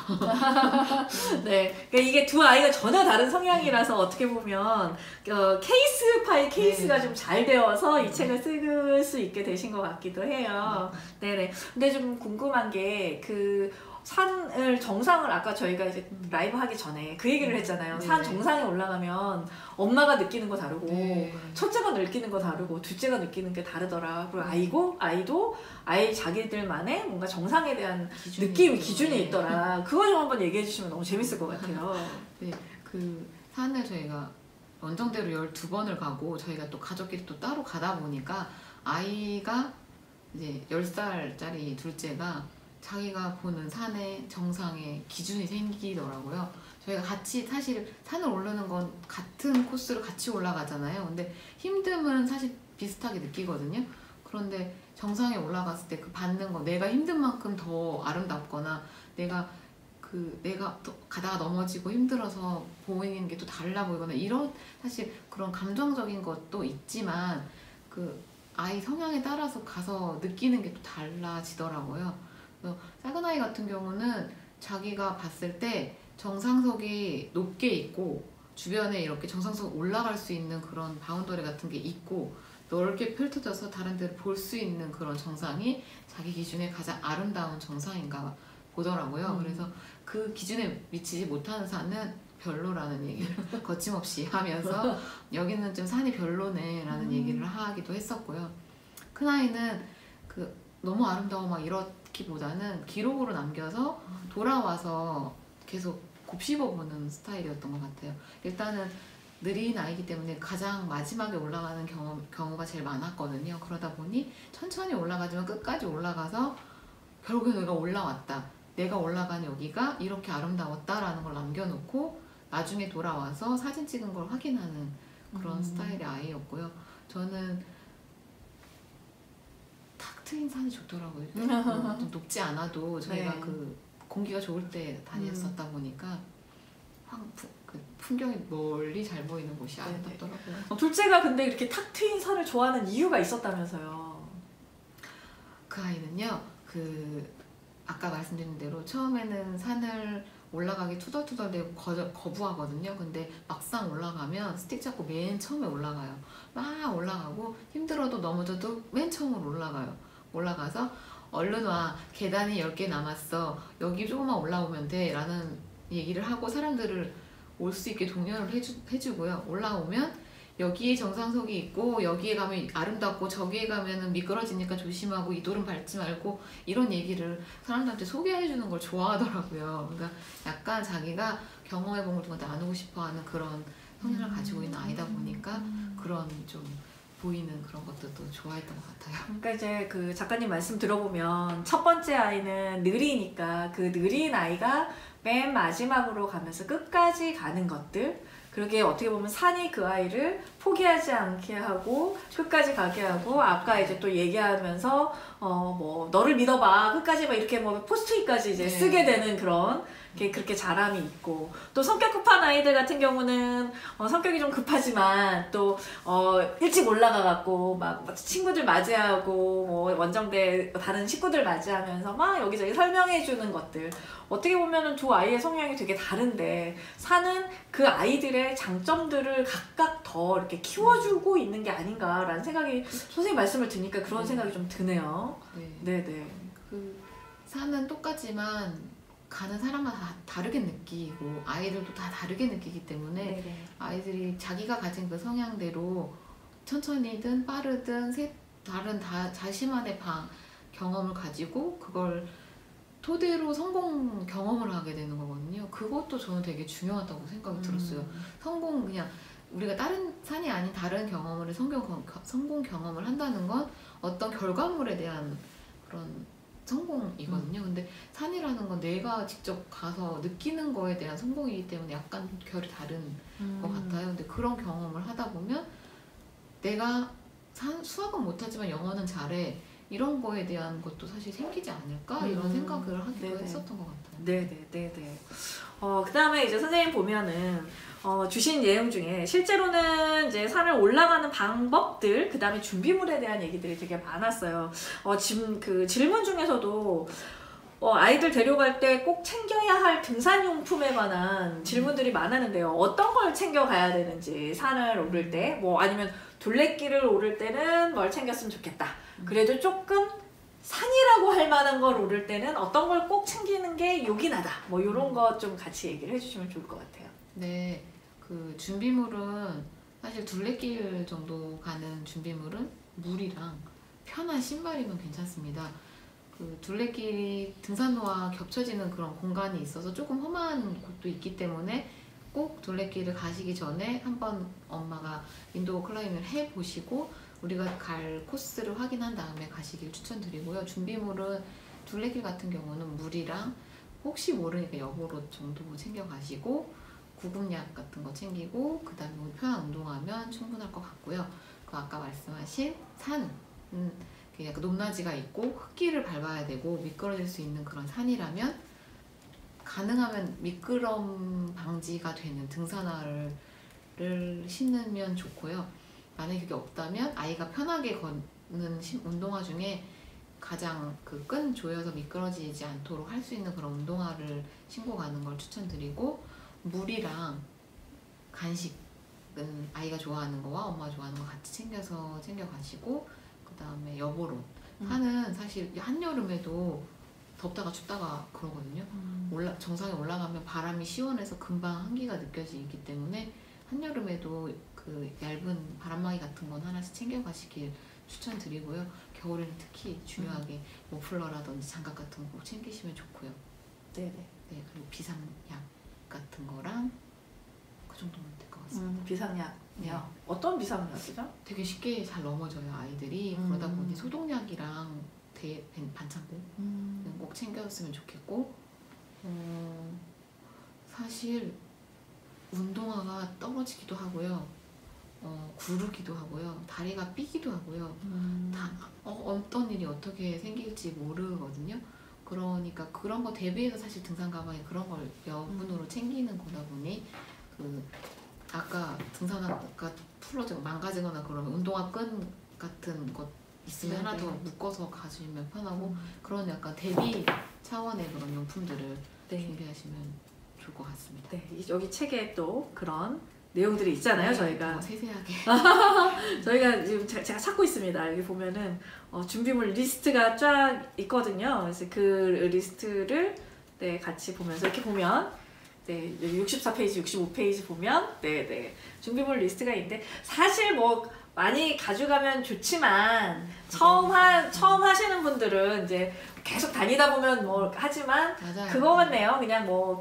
네, 그러니까 이게 두 아이가 전혀 다른 성향이라서 어떻게 보면 케이스 바이 케이스가 좀 잘 되어서 이 책을 쓸 수 있게 되신 것 같기도 해요. 네네. 근데 좀 궁금한 게 산을 정상을 아까 저희가 이제 라이브 하기 전에 그 얘기를 했잖아요. 네. 산 정상에 올라가면 엄마가 느끼는 거 다르고 네. 첫째가 느끼는 거 다르고 둘째가 느끼는 게 다르더라. 그리고 아이도 아이 자기들만의 뭔가 정상에 대한 기준이 있더라. 그거 좀 한번 얘기해 주시면 너무 재밌을 것 같아요. 네, 산을 저희가 원정대로 12번을 가고 저희가 또 가족끼리 또 따로 가다 보니까 아이가 이제 10살짜리 둘째가 자기가 보는 산의 정상의 기준이 생기더라고요. 저희가 같이 사실 산을 오르는 건 같은 코스를 같이 올라가잖아요. 근데 힘듦은 사실 비슷하게 느끼거든요. 그런데 정상에 올라갔을 때 받는 거, 내가 힘든 만큼 더 아름답거나 내가 가다가 넘어지고 힘들어서 보이는 게 또 달라 보이거나 이런 사실 그런 감정적인 것도 있지만 아이 성향에 따라서 가서 느끼는 게 또 달라지더라고요. 그래서 작은 아이 같은 경우는 자기가 봤을 때 정상석이 높게 있고 주변에 이렇게 정상석 올라갈 수 있는 그런 바운더리 같은 게 있고 넓게 펼쳐져서 다른 데를 볼 수 있는 그런 정상이 자기 기준에 가장 아름다운 정상인가 보더라고요. 그래서 그 기준에 미치지 못하는 산은 별로라는 얘기를 거침없이 하면서 여기는 좀 산이 별로네 라는 얘기를 하기도 했었고요. 큰아이는 너무 아름다워 막 이렇기보다는 기록으로 남겨서 돌아와서 계속 곱씹어보는 스타일이었던 것 같아요. 일단은 느린 아이기 때문에 가장 마지막에 올라가는 경우가 제일 많았거든요. 그러다 보니 천천히 올라가지만 끝까지 올라가서 결국에 내가 올라왔다, 내가 올라간 여기가 이렇게 아름다웠다라는 걸 남겨놓고 나중에 돌아와서 사진 찍은 걸 확인하는 그런 스타일의 아이였고요. 저는 탁 트인 산이 좋더라고요. 좀 높지 않아도 저희가 공기가 좋을 때 다녔었다 보니까 풍경이 멀리 잘 보이는 곳이 아름답더라고요. 둘째가 근데 이렇게 탁 트인 산을 좋아하는 이유가 있었다면서요? 그 아이는요, 아까 말씀드린 대로 처음에는 산을 올라가기 투덜투덜대고 거부하거든요. 근데 막상 올라가면 스틱 잡고 맨 처음에 올라가요. 막 올라가고 힘들어도 넘어져도 맨 처음으로 올라가서 얼른 와, 계단이 10개 남았어, 여기 조금만 올라오면 돼 라는 얘기를 하고 사람들을 올 수 있게 독려를 해주고요. 올라오면 여기에 정상석이 있고 여기에 가면 아름답고 저기에 가면은 미끄러지니까 조심하고 이 돌은 밟지 말고 이런 얘기를 사람들한테 소개해주는 걸 좋아하더라고요. 그러니까 약간 자기가 경험해본 걸 누구한테 나누고 싶어하는 그런 성향을 가지고 있는 아이다 보니까 그런 좀 보이는 그런 것들도 좋아했던 것 같아요. 그러니까 이제 작가님 말씀 들어보면 첫 번째 아이는 느리니까 그 느린 아이가 맨 마지막으로 가면서 끝까지 가는 것들, 그러게 어떻게 보면 산이 그 아이를 포기하지 않게 하고 끝까지 가게 하고 아까 이제 또 얘기하면서 뭐 너를 믿어봐 끝까지 막 이렇게 뭐 포스트잇까지 이제 쓰게 되는 그런 그렇게 자람이 있고 또 성격 급한 아이들 같은 경우는 성격이 좀 급하지만 또 일찍 올라가 갖고 막 친구들 맞이하고 뭐 원정대 다른 식구들 맞이하면서 막 여기저기 설명해 주는 것들 어떻게 보면은 두 아이의 성향이 되게 다른데 사는 그 아이들의 장점들을 각각 더 이렇게 키워주고 있는 게 아닌가라는 생각이 선생님 말씀을 듣니까 그런 생각이 좀 드네요. 네네. 그 사는 똑같지만 가는 사람마다 다 다르게 느끼고 아이들도 다 다르게 느끼기 때문에 네네. 아이들이 자기가 가진 그 성향대로 천천히든 빠르든 다른 자신만의 경험을 가지고 그걸 토대로 성공 경험을 하게 되는 거거든요. 그것도 저는 되게 중요하다고 생각이 들었어요. 성공 그냥 우리가 다른 산이 아닌 다른 경험을 성공 경험을 한다는 건 어떤 결과물에 대한 그런 성공이거든요. 근데 산이라는 건 내가 직접 가서 느끼는 거에 대한 성공이기 때문에 약간 결이 다른 것 같아요. 근데 그런 경험을 하다 보면 내가 수학은 못하지만 영어는 잘해 이런 거에 대한 것도 사실 생기지 않을까 이런 생각을 하기도 했었던 것 같아요. 네네네네. 그 다음에 이제 선생님 보면은 주신 내용 중에 실제로는 이제 산을 올라가는 방법들, 그 다음에 준비물에 대한 얘기들이 되게 많았어요. 지금 그 질문 중에서도 아이들 데려갈 때 꼭 챙겨야 할 등산용품에 관한 질문들이 많았는데요. 어떤 걸 챙겨가야 되는지 산을 오를 때, 뭐 아니면 둘레길을 오를 때는 뭘 챙겼으면 좋겠다. 그래도 조금 산이라고 할 만한 걸 오를 때는 어떤 걸 꼭 챙기는 게 요긴하다. 뭐 이런 거 좀 같이 얘기를 해주시면 좋을 것 같아요. 네, 그 준비물은 사실 둘레길 정도 가는 준비물은 물이랑 편한 신발이면 괜찮습니다. 그 둘레길이 등산로와 겹쳐지는 그런 공간이 있어서 조금 험한 곳도 있기 때문에 꼭 둘레길을 가시기 전에 한번 엄마가 인도어 클라이밍을 해보시고 우리가 갈 코스를 확인한 다음에 가시길 추천드리고요. 준비물은 둘레길 같은 경우는 물이랑 혹시 모르니까 여보옷 정도 챙겨가시고 구급약 같은 거 챙기고 그 다음에 편한 운동하면 충분할 것 같고요. 그 아까 말씀하신 산은 약간 높낮이가 있고 흙길을 밟아야 되고 미끄러질 수 있는 그런 산이라면 가능하면 미끄럼 방지가 되는 등산화를 신으면 좋고요. 만약에 그게 없다면 아이가 편하게 걷는 운동화 중에 가장 그 끈 조여서 미끄러지지 않도록 할 수 있는 그런 운동화를 신고 가는 걸 추천드리고 물이랑 간식은 아이가 좋아하는 거와 엄마가 좋아하는 거 같이 챙겨가시고 그 다음에 여보옷 산은 사실 한여름에도 덥다가 춥다가 그러거든요. 정상에 올라가면 바람이 시원해서 금방 한기가 느껴지기 때문에 한여름에도 그 얇은 바람막이 같은 건 하나씩 챙겨가시길 추천드리고요. 겨울에는 특히 중요하게 머플러라든지 장갑 같은 거 꼭 챙기시면 좋고요. 네네. 네, 그리고 비상약 같은 거랑 그 정도면 될 것 같습니다. 비상약이요? 네. 어떤 비상약이죠? 되게 쉽게 잘 넘어져요 아이들이. 그러다 보니 소독약이랑 반창고는 꼭 챙겼으면 좋겠고 사실 운동화가 떨어지기도 하고요. 구르기도 하고요. 다리가 삐기도 하고요. 어떤 일이 어떻게 생길지 모르거든요. 그러니까 그런 거 대비해서 사실 등산 가방에 그런 걸 여분으로 챙기는 거다 보니 아까 등산화가 풀어지고 망가지거나 그러면 운동화 끈 같은 것 있으면 하나 더 묶어서 가시면 편하고 그런 약간 대비 차원의 그런 용품들을 준비하시면 좋을 것 같습니다. 네, 여기 책에 또 그런 내용들이 있잖아요. 저희가 세세하게 저희가 지금 제가 찾고 있습니다. 여기 보면은 준비물 리스트가 쫙 있거든요. 그래서 그 리스트를 같이 보면서 이렇게 보면 64페이지, 65페이지 보면 준비물 리스트가 있는데 사실 뭐 많이 가져가면 좋지만 처음 하시는 분들은 이제 계속 다니다 보면 뭐 하지만 맞아요. 그거 같네요. 그냥 뭐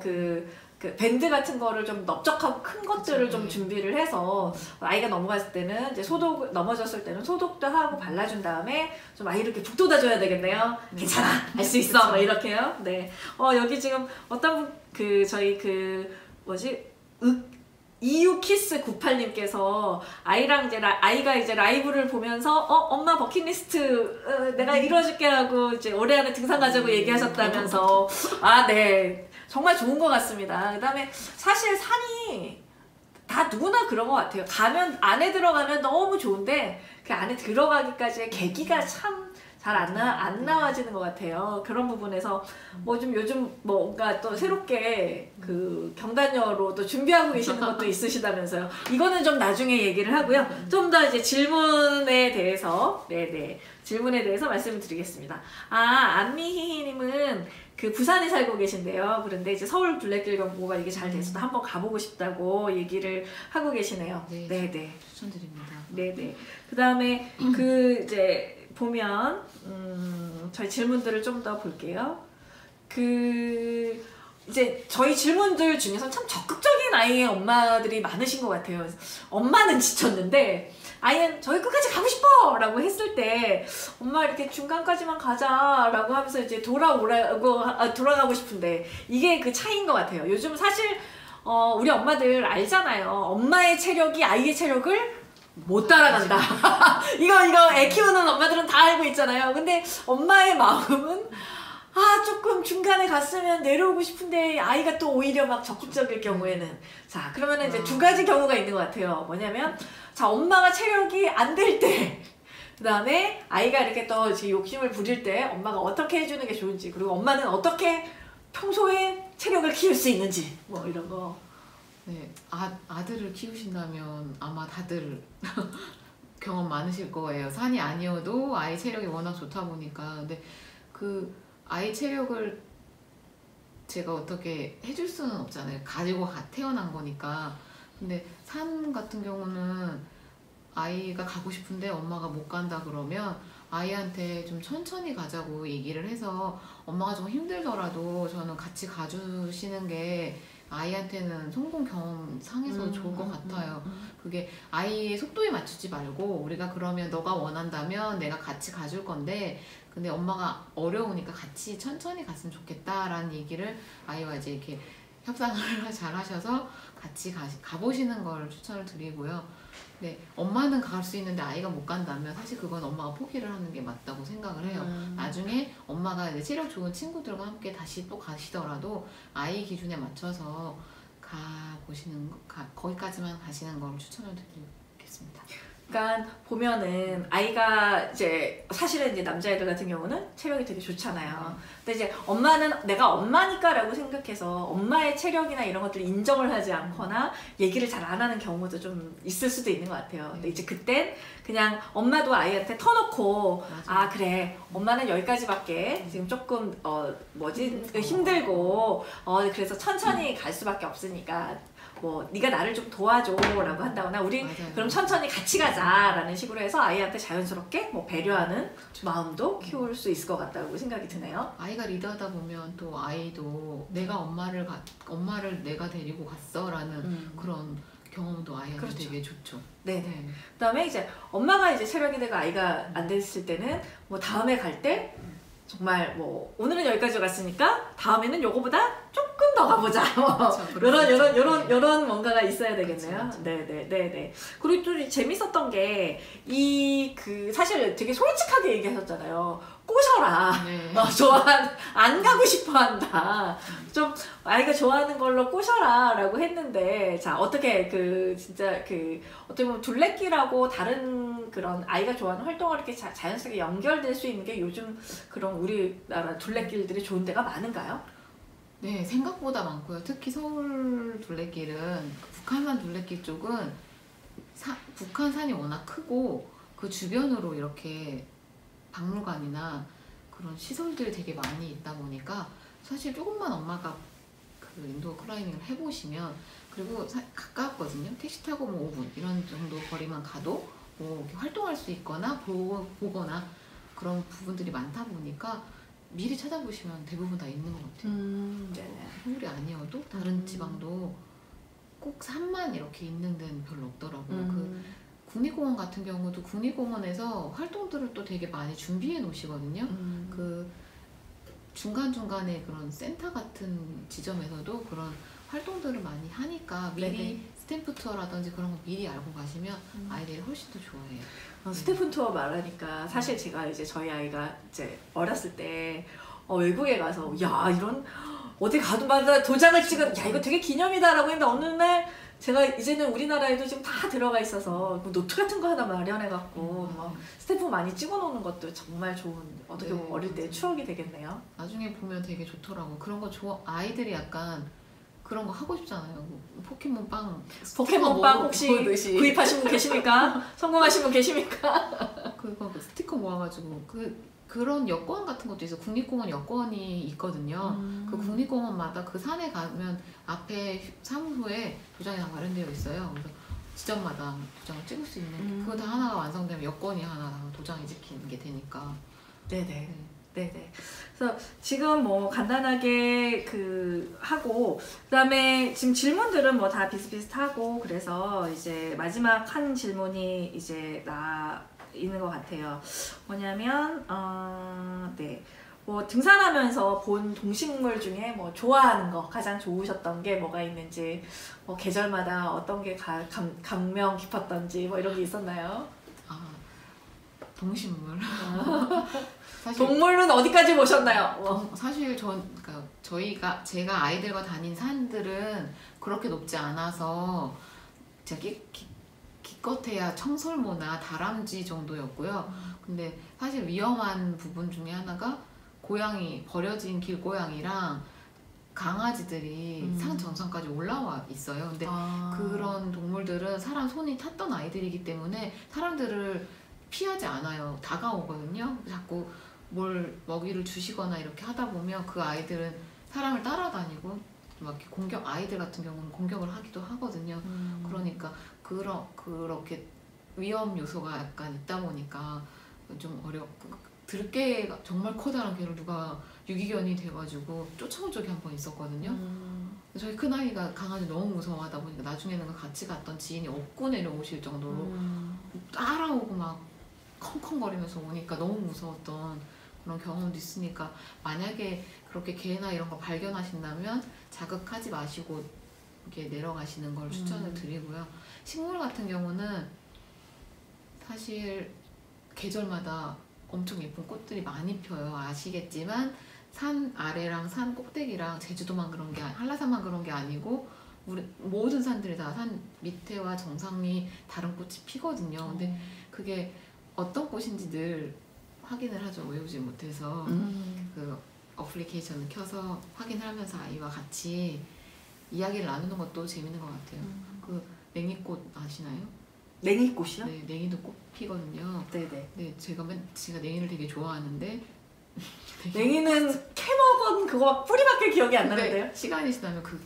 그 밴드 같은 거를 좀 넓적하고 큰 것들을 좀 준비를 해서 아이가 넘어갔을 때는 이제 넘어졌을 때는 소독도 하고 발라준 다음에 좀 아이를 이렇게 북돋아줘야 되겠네요. 괜찮아, 할 수 있어, 뭐 이렇게요. 네. 여기 지금 어떤 분 저희 이유키스 98님께서 아이랑 이제 아이가 이제 라이브를 보면서 엄마 버킷리스트 내가 이루어줄게 하고 이제 올해 안에 등산 가자고 얘기하셨다면서 아, 네. 정말 좋은 것 같습니다. 그다음에 사실 산이 다 누구나 그런 것 같아요. 안에 들어가면 너무 좋은데 그 안에 들어가기까지의 계기가 참 잘 안 나와지는 것 같아요. 그런 부분에서 뭐 좀 요즘 뭔가 또 새롭게 그 경단녀로 또 준비하고 계시는 것도 있으시다면서요. 이거는 좀 나중에 얘기를 하고요. 좀 더 이제 질문에 대해서 질문에 대해서 말씀을 드리겠습니다. 안미희님은 그 부산에 살고 계신데요. 그런데 이제 서울 둘레길 경보가 이게 잘 돼서 한번 가보고 싶다고 얘기를 하고 계시네요. 네. 추천드립니다. 네네. 그 다음에 그 이제 보면 저희 질문들을 좀 더 볼게요. 이제 저희 질문들 중에서 참 적극적인 아이의 엄마들이 많으신 것 같아요. 엄마는 지쳤는데 아이는 저희 끝까지 가고 싶어! 라고 했을 때 엄마 이렇게 중간까지만 가자 라고 하면서 이제 돌아가고 싶은데 이게 그 차이인 것 같아요. 요즘 사실 우리 엄마들 알잖아요. 엄마의 체력이 아이의 체력을 못 따라간다. 이거 애 키우는 엄마들은 다 알고 있잖아요. 근데 엄마의 마음은 조금 중간에 갔으면 내려오고 싶은데 아이가 또 오히려 막 적극적일 경우에는 자, 그러면 이제 두 가지 경우가 있는 것 같아요. 뭐냐면 자, 엄마가 체력이 안 될 때 그 다음에 아이가 이렇게 또 욕심을 부릴 때 엄마가 어떻게 해주는 게 좋은지, 그리고 엄마는 어떻게 평소에 체력을 키울 수 있는지 뭐 이런 거. 네, 아들을 키우신다면 아마 다들 경험 많으실 거예요. 산이 아니어도 아이 체력이 워낙 좋다 보니까. 근데 그 아이 체력을 제가 어떻게 해줄 수는 없잖아요. 가지고 태어난 거니까. 근데 산 같은 경우는 아이가 가고 싶은데 엄마가 못 간다 그러면 아이한테 좀 천천히 가자고 얘기를 해서 엄마가 좀 힘들더라도 저는 같이 가주시는 게 아이한테는 성공 경험 상에서 좋을 것 같아요. 그게 아이의 속도에 맞추지 말고 우리가 그러면 너가 원한다면 내가 같이 가줄 건데 근데 엄마가 어려우니까 같이 천천히 갔으면 좋겠다라는 얘기를 아이와 이제 이렇게 협상을 잘 하셔서 같이 가보시는 걸 추천을 드리고요. 네, 엄마는 갈 수 있는데 아이가 못 간다면 사실 그건 엄마가 포기를 하는 게 맞다고 생각을 해요. 나중에 엄마가 이제 체력 좋은 친구들과 함께 다시 또 가시더라도 아이 기준에 맞춰서 거기까지만 가시는 걸 추천을 드리겠습니다. 그러니까 보면은 아이가 이제 사실은 이제 남자애들 같은 경우는 체력이 되게 좋잖아요. 근데 이제 엄마는 내가 엄마니까라고 생각해서 엄마의 체력이나 이런 것들을 인정을 하지 않거나 얘기를 잘 안 하는 경우도 좀 있을 수도 있는 것 같아요. 근데 이제 그땐 그냥 엄마도 아이한테 터놓고 그래 엄마는 여기까지밖에 지금 조금 힘들고 그래서 천천히 갈 수밖에 없으니까 뭐 네가 나를 좀 도와줘라고 한다거나 우리 그럼 천천히 같이 가자라는 식으로 해서 아이한테 자연스럽게 뭐 배려하는 마음도 키울 수 있을 것 같다고 생각이 드네요. 아이가 리드하다 보면 또 아이도 내가 엄마를 내가 데리고 갔어라는 그런 경험도 아이한테 되게 좋죠. 네. 그다음에 이제 엄마가 이제 체력이 되고 아이가 안 됐을 때는 뭐 다음에 갈 때 정말 뭐 오늘은 여기까지 갔으니까 다음에는 요거보다 조금 더 가보자. 요런 뭔가가 있어야 되겠네요. 네네네네. 그리고 또 재밌었던 게 사실 되게 솔직하게 얘기하셨잖아요. 꼬셔라. 안 가고 싶어 한다. 좀 아이가 좋아하는 걸로 꼬셔라라고 했는데 자 어떻게 진짜 어떻게 보면 둘레길하고 다른 그런 아이가 좋아하는 활동을 이렇게 자연스럽게 연결될 수 있는 게 요즘 그런 우리나라 둘레길들이 좋은 데가 많은가요? 네, 생각보다 많고요. 특히 서울 둘레길은 북한산 둘레길 쪽은 북한산이 워낙 크고 그 주변으로 이렇게 박물관이나 그런 시설들이 되게 많이 있다 보니까 사실 조금만 엄마가 그 인도어 클라이밍을 해보시면 그리고 가깝거든요. 택시 타고 뭐 5분 이런 정도 거리만 가도 뭐 이렇게 활동할 수 있거나 보거나 그런 부분들이 많다 보니까 미리 찾아보시면 대부분 다 있는 것 같아요. 서울이 아니어도 다른 지방도 꼭 산만 이렇게 있는 데는 별로 없더라고요. 국립공원 같은 경우도 국립공원에서 활동들을 또 되게 많이 준비해 놓으시거든요. 그 중간중간에 그런 센터 같은 지점에서도 그런 활동들을 많이 하니까 미리 네네. 스탬프 투어라든지 그런 거 미리 알고 가시면 아이들이 훨씬 더 좋아해요. 스테픈 투어 말하니까 사실 제가 이제 저희 아이가 이제 어렸을 때 외국에 가서 야 이런 어디 가도마다 도장을 찍은 야 이거 되게 기념이다라고 했는데 어느 날 제가 이제는 우리나라에도 지금 다 들어가 있어서 뭐 노트 같은 거 하나 마련해갖고 뭐 스탬프 많이 찍어놓는 것도 정말 좋은 어떻게 보면 네, 어릴 때 맞아요. 추억이 되겠네요. 나중에 보면 되게 좋더라고. 그런 거 좋아. 아이들이 약간 그런 거 하고 싶잖아요. 뭐 포켓몬빵 포켓몬빵 혹시 모으듯이. 구입하신 분 계십니까? 성공하신 분 계십니까? 그거 스티커 모아가지고 그런 여권 같은 것도 있어. 국립공원 여권이 있거든요. 그 국립공원마다 그 산에 가면 앞에 사무소에 도장이 다 마련되어 있어요. 그래서 지점마다 도장을 찍을 수 있는 그거 다 하나가 완성되면 여권이 하나 도장이 찍히는 게 되니까. 네네. 네. 네네. 그래서 지금 뭐 간단하게 하고 그다음에 지금 질문들은 뭐 다 비슷비슷하고 그래서 이제 마지막 한 질문이 이제 있는 것 같아요. 뭐냐면 네. 뭐 등산하면서 본 동식물 중에 뭐 좋아하는 거 가장 좋으셨던 게 뭐가 있는지 뭐 계절마다 어떤 게 감명 깊었던지 뭐 이런 게 있었나요? 동식물. 사실 동물은 어디까지 보셨나요? 사실 그러니까 제가 아이들과 다닌 산들은 그렇게 높지 않아서 제가 기껏해야 청설모나 다람쥐 정도였고요. 근데 사실 위험한 부분 중에 하나가 버려진 길고양이랑 강아지들이 산 정상까지 올라와 있어요. 근데 그런 동물들은 사람 손이 탔던 아이들이기 때문에 사람들을 피하지 않아요. 다가오거든요. 자꾸 뭘 먹이를 주시거나 이렇게 하다 보면 그 아이들은 사람을 따라다니고 막 이렇게 아이들 같은 경우는 공격을 하기도 하거든요. 그러니까 그렇게 위험 요소가 약간 있다 보니까 좀 들개가 정말 커다란 개를 누가 유기견이 돼가지고 쫓아온 적이 한 번 있었거든요. 저희 큰아이가 강아지 너무 무서워하다 보니까 나중에는 같이 갔던 지인이 업고 내려오실 정도로 따라오고 막 컹컹거리면서 오니까 너무 무서웠던 그런 경험도 있으니까 만약에 그렇게 개나 이런 거 발견하신다면 자극하지 마시고 이렇게 내려가시는 걸 추천을 드리고요. 식물 같은 경우는 사실 계절마다 엄청 예쁜 꽃들이 많이 펴요. 아시겠지만 산 아래랑 산 꼭대기랑 제주도만 그런 게 한라산만 그런 게 아니고 우리 모든 산들이 다 산 밑에와 정상이 다른 꽃이 피거든요. 근데 그게 어떤 꽃인지 늘 확인을 하죠. 외우지 못해서 그 어플리케이션을 켜서 확인하면서 아이와 같이 이야기를 나누는 것도 재밌는 것 같아요. 그 냉이꽃 아시나요? 냉이꽃이요? 네, 냉이도 꽃 피거든요. 네네. 네, 제가 냉이를 되게 좋아하는데 냉이는 캐먹은 그거 뿌리밖에 기억이 안 나는데요? 시간이 지나면 그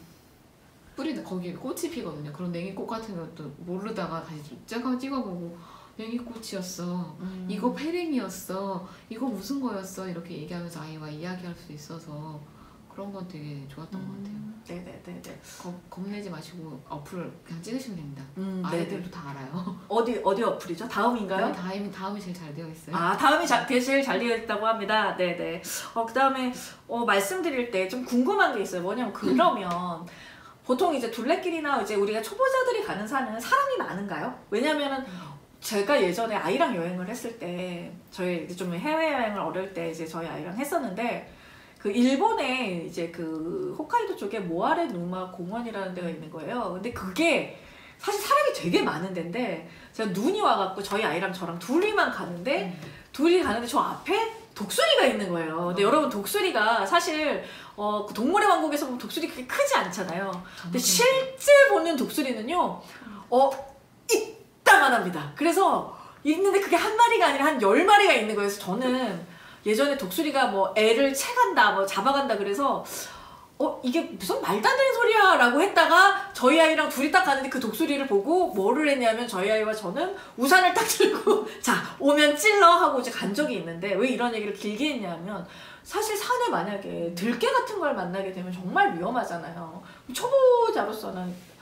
뿌리 거기에 꽃이 피거든요. 그런 냉이꽃 같은 것도 모르다가 다시 찍어보고 냉이꽃이었어. 이거 페랭이었어. 이거 무슨 거였어. 이렇게 얘기하면서 아이와 이야기할 수 있어서 그런 건 되게 좋았던 것 같아요. 네네네네. 겁내지 마시고 어플을 그냥 찍으시면 됩니다. 네네. 아이들도 다 알아요. 어디 어플이죠? 다음인가요? 네, 다음이 제일 잘 되어 있어요. 다음이 제일 잘 되어 있다고 합니다. 네네. 그다음에 말씀드릴 때 좀 궁금한 게 있어요. 뭐냐면 그러면 보통 이제 둘레길이나 이제 우리가 초보자들이 가는 산은 사람이 많은가요? 왜냐면은 제가 예전에 아이랑 여행을 했을 때 저희 이제 좀 해외여행을 어릴 때 이제 저희 아이랑 했었는데 그 일본에 이제 그 홋카이도 쪽에 모아레 누마 공원이라는 데가 있는 거예요. 근데 그게 사실 사람이 되게 많은 데인데 제가 눈이 와갖고 저희 아이랑 저랑 둘이 가는데 저 앞에 독수리가 있는 거예요. 근데 여러분 독수리가 사실 그 동물의 왕국에서 보면 독수리 그렇게 크지 않잖아요. 근데 실제 보는 독수리는요 이따만합니다. 그래서 있는데 그게 한 마리가 아니라 한 10마리가 있는 거예요. 그래서 저는 예전에 독수리가 뭐 애를 채간다 뭐 잡아간다 그래서 이게 무슨 말도 안 되는 소리야 라고 했다가 저희 아이랑 둘이 딱 가는데 그 독수리를 보고 뭐를 했냐면 저희 아이와 저는 우산을 딱 들고 자 오면 찔러 하고 이제 간 적이 있는데 왜 이런 얘기를 길게 했냐면 사실 산에 만약에 들개 같은 걸 만나게 되면 정말 위험하잖아요. 초보자로서는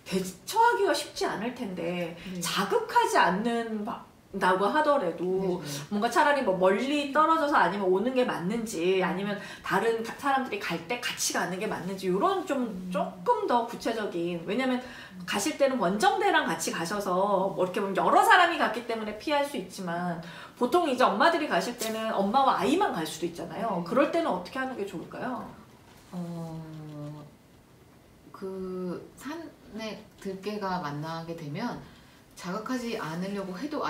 대처하기가 쉽지 않을 텐데 자극하지 않는 나고 하더라도 뭔가 차라리 뭐 멀리 떨어져서 아니면 오는 게 맞는지 아니면 다른 사람들이 갈 때 같이 가는 게 맞는지 이런 좀 조금 더 구체적인, 왜냐면 가실 때는 원정대랑 같이 가셔서 뭐 이렇게 보면 여러 사람이 갔기 때문에 피할 수 있지만 보통 이제 엄마들이 가실 때는 엄마와 아이만 갈 수도 있잖아요. 그럴 때는 어떻게 하는 게 좋을까요? 그 산에 들개가 만나게 되면 자극하지 않으려고 해도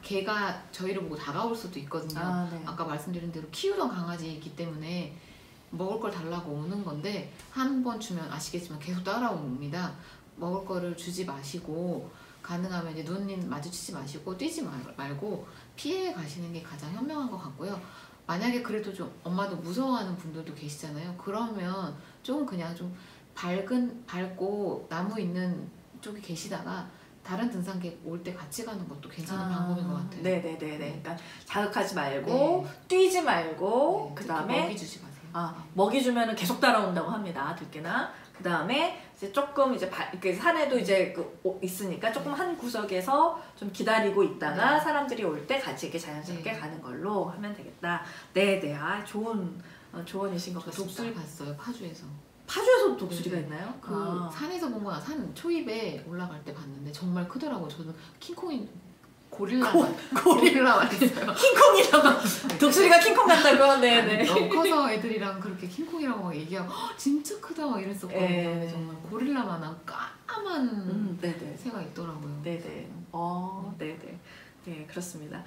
개가 저희를 보고 다가올 수도 있거든요. 네. 아까 말씀드린 대로 키우던 강아지이기 때문에 먹을 걸 달라고 오는 건데 한 번 주면 아시겠지만 계속 따라옵니다. 먹을 거를 주지 마시고 가능하면 이제 눈 마주치지 마시고 뛰지 말고 피해 가시는 게 가장 현명한 것 같고요. 만약에 그래도 좀 엄마도 무서워하는 분들도 계시잖아요. 그러면 좀 그냥 좀 밝고 나무 있는 쪽에 계시다가 다른 등산객 올 때 같이 가는 것도 괜찮은 방법인 것 같아요. 네네네네. 그러니까 자극하지 말고 뛰지 말고 그 다음에 먹이 주지 마세요. 먹이 주면은 계속 따라온다고 합니다. 들깨나. 그 다음에 이제 조금 이제 산에도 이제 있으니까 조금 한 구석에서 좀 기다리고 있다가 사람들이 올 때 같이 이렇게 자연스럽게 가는 걸로 하면 되겠다. 네네. 좋은 조언이신 것 같습니다. 독수리 봤어요, 파주에서. 파주에서도 독수리가 있나요? 산에서 본 거나 산 초입에 올라갈 때 봤는데 정말 크더라고요. 저는 킹콩인 고릴라 말했어요. 킹콩이라고 독수리가 킹콩 같다고. 네네. 너무 커서 애들이랑 그렇게 킹콩이라고 막 얘기하고 진짜 크다 막 이랬었거든요. 근데 정말 고릴라만한 까만 새가 있더라고요. 네네. 네네. 네, 그렇습니다.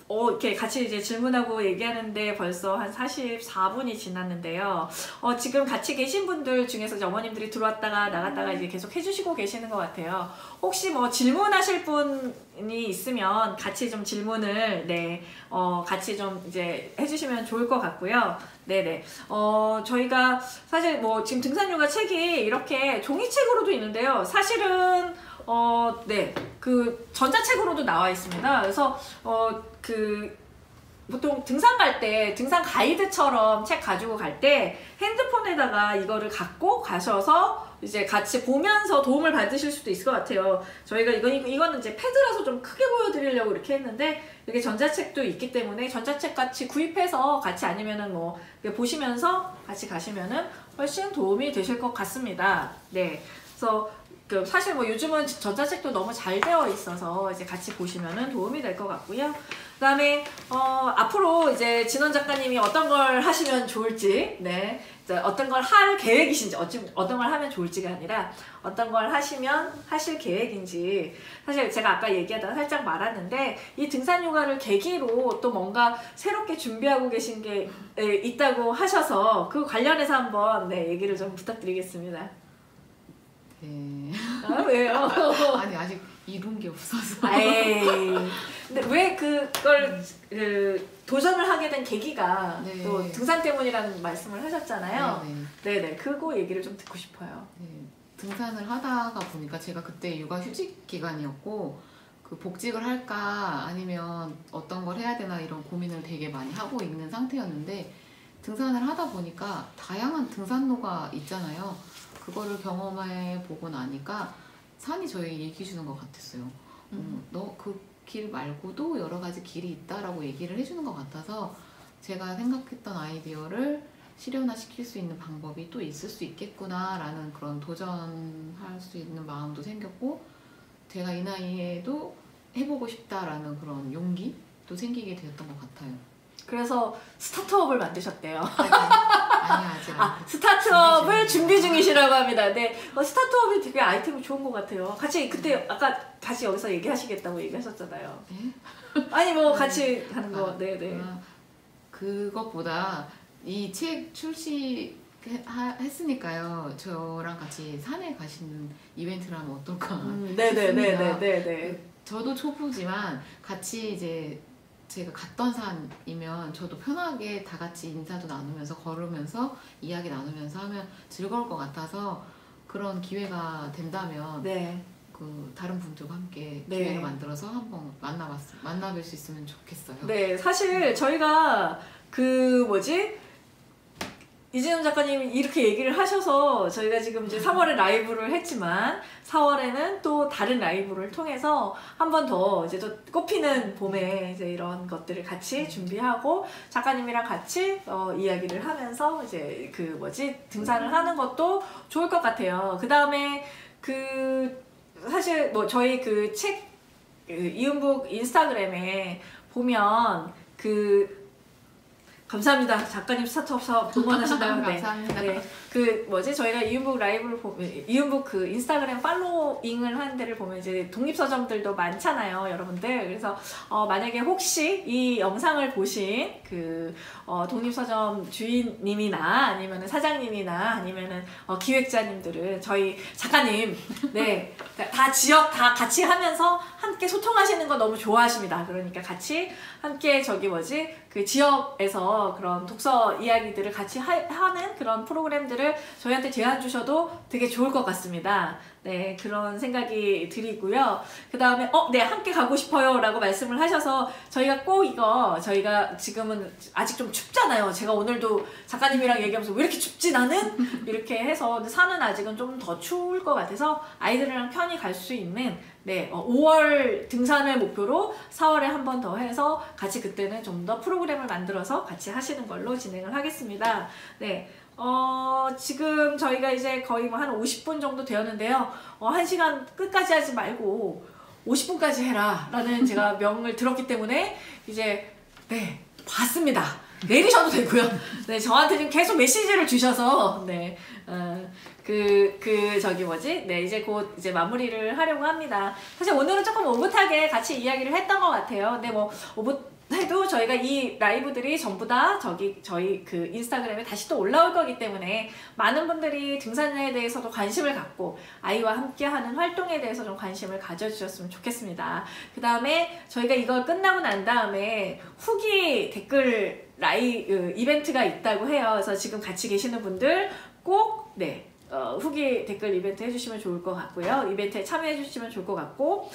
이렇게 같이 이제 질문하고 얘기하는데 벌써 한 44분이 지났는데요. 지금 같이 계신 분들 중에서 이제 어머님들이 들어왔다가 나갔다가 이제 계속 해주시고 계시는 것 같아요. 혹시 뭐 질문하실 분이 있으면 같이 좀 질문을, 같이 좀 이제 해주시면 좋을 것 같고요. 네네. 저희가 사실 뭐 지금 등산요가 책이 이렇게 종이책으로도 있는데요. 사실은 그 전자책으로도 나와 있습니다. 그래서 보통 등산 갈 때 등산 가이드처럼 책 가지고 갈 때 핸드폰에다가 이거를 갖고 가셔서 이제 같이 보면서 도움을 받으실 수도 있을 것 같아요. 저희가 이거는 이제 패드라서 좀 크게 보여드리려고 이렇게 했는데 이게 전자책도 있기 때문에 전자책 같이 구입해서 같이 아니면은 뭐 보시면서 같이 가시면은 훨씬 도움이 되실 것 같습니다. 네. 그래서 사실 뭐 요즘은 전자책도 너무 잘 되어 있어서 이제 같이 보시면은 도움이 될 것 같고요. 그 다음에 앞으로 이제 진원 작가님이 어떤 걸 하시면 좋을지, 어떤 걸 할 계획이신지, 어떤 걸 하면 좋을지가 아니라 어떤 걸 하실 계획인지, 사실 제가 아까 얘기하다가 살짝 말았는데 이 등산 요가를 계기로 또 뭔가 새롭게 준비하고 계신 게 있다고 하셔서 그 관련해서 한번 얘기를 좀 부탁드리겠습니다. 네. 왜요? 아니 아직 이룬 게 없어서. 근데 왜 그걸 도전을 하게 된 계기가 또 등산 때문이라는 말씀을 하셨잖아요. 네네. 그거 얘기를 좀 듣고 싶어요. 등산을 하다가 보니까 제가 그때 육아 휴직 기간이었고 그 복직을 할까 아니면 어떤 걸 해야 되나 이런 고민을 되게 많이 하고 있는 상태였는데 등산을 하다 보니까 다양한 등산로가 있잖아요. 그거를 경험해 보고 나니까 산이 저희 얘기해 주는 것 같았어요. 너 그 길 말고도 여러 가지 길이 있다라고 얘기를 해주는 것 같아서 제가 생각했던 아이디어를 실현화시킬 수 있는 방법이 또 있을 수 있겠구나라는 그런 도전할 수 있는 마음도 생겼고 제가 이 나이에도 해보고 싶다라는 그런 용기도 생기게 되었던 것 같아요. 그래서 스타트업을 만드셨대요. 아니 아직 스타트업을 준비 중이시라고 합니다. 네, 스타트업이 되게 아이템이 좋은 것 같아요. 같이 그때 아까 같이 여기서 얘기하시겠다고 얘기하셨잖아요. 아니 뭐 같이 하는 거. 네네. 그것보다 이 책 출시했으니까요. 저랑 같이 산에 가시는 이벤트를 하면 어떨까? 네네네네네. 저도 초보지만 같이 이제 제가 갔던 산이면 저도 편하게 다 같이 인사도 나누면서 걸으면서 이야기 나누면서 하면 즐거울 것 같아서 그런 기회가 된다면 그 다른 분들과 함께 기회를 만들어서 한번 만나뵐 수 있으면 좋겠어요. 네, 사실 저희가 이진영 작가님이 이렇게 얘기를 하셔서 저희가 지금 이제 3월에 라이브를 했지만 4월에는 또 다른 라이브를 통해서 한 번 더 이제 또 꽃피는 봄에 이제 이런 것들을 같이 준비하고 작가님이랑 같이 이야기를 하면서 이제 그 뭐지 등산을 하는 것도 좋을 것 같아요. 그 다음에 그 사실 뭐 저희 그 책 이은북 인스타그램에 보면 감사합니다. 작가님 스타트업 사업 응원하신다고. 네. 감사합니다. 네. 그 뭐지 저희가 이은북 라이브를 보면 이은북 그 인스타그램 팔로잉을 하는 데를 보면 이제 독립서점들도 많잖아요, 여러분들. 그래서 만약에 혹시 이 영상을 보신 그 독립서점 주인님이나 아니면은 사장님이나 아니면은 기획자님들은 저희 작가님 네 다 지역 다 같이 하면서 함께 소통하시는 거 너무 좋아하십니다. 그러니까 같이 함께 저기 뭐지 그 지역에서 그런 독서 이야기들을 같이 하는 그런 프로그램들을 저희한테 제안 주셔도 되게 좋을 것 같습니다. 네, 그런 생각이 들이고요. 그 다음에 네, 함께 가고 싶어요 라고 말씀을 하셔서 저희가 꼭 이거 저희가 지금은 아직 좀 춥잖아요. 제가 오늘도 작가님이랑 얘기하면서 왜 이렇게 춥지 나는? 이렇게 해서 근데 산은 아직은 좀 더 추울 것 같아서 아이들이랑 편히 갈 수 있는 5월 등산을 목표로 4월에 한 번 더 해서 같이 그때는 좀 더 프로그램을 만들어서 같이 하시는 걸로 진행을 하겠습니다. 네. 지금 저희가 이제 거의 뭐 한 50분 정도 되었는데요. 1시간 끝까지 하지 말고 50분까지 해라 라는 제가 명을 들었기 때문에 이제 네 봤습니다. 내리셔도 되고요. 네, 저한테 지금 계속 메시지를 주셔서 네, 저기 뭐지? 네, 이제 곧 이제 마무리를 하려고 합니다. 사실 오늘은 조금 오붓하게 같이 이야기를 했던 것 같아요. 근데 뭐 해도 저희가 이 라이브들이 전부 다 저희 그 인스타그램에 다시 또 올라올 거기 때문에 많은 분들이 등산에 대해서도 관심을 갖고 아이와 함께하는 활동에 대해서 좀 관심을 가져주셨으면 좋겠습니다. 그 다음에 저희가 이걸 끝나고 난 다음에 후기 댓글 이벤트가 있다고 해요. 그래서 지금 같이 계시는 분들 꼭 후기 댓글 이벤트 해주시면 좋을 것 같고요. 이벤트에 참여해 주시면 좋을 것 같고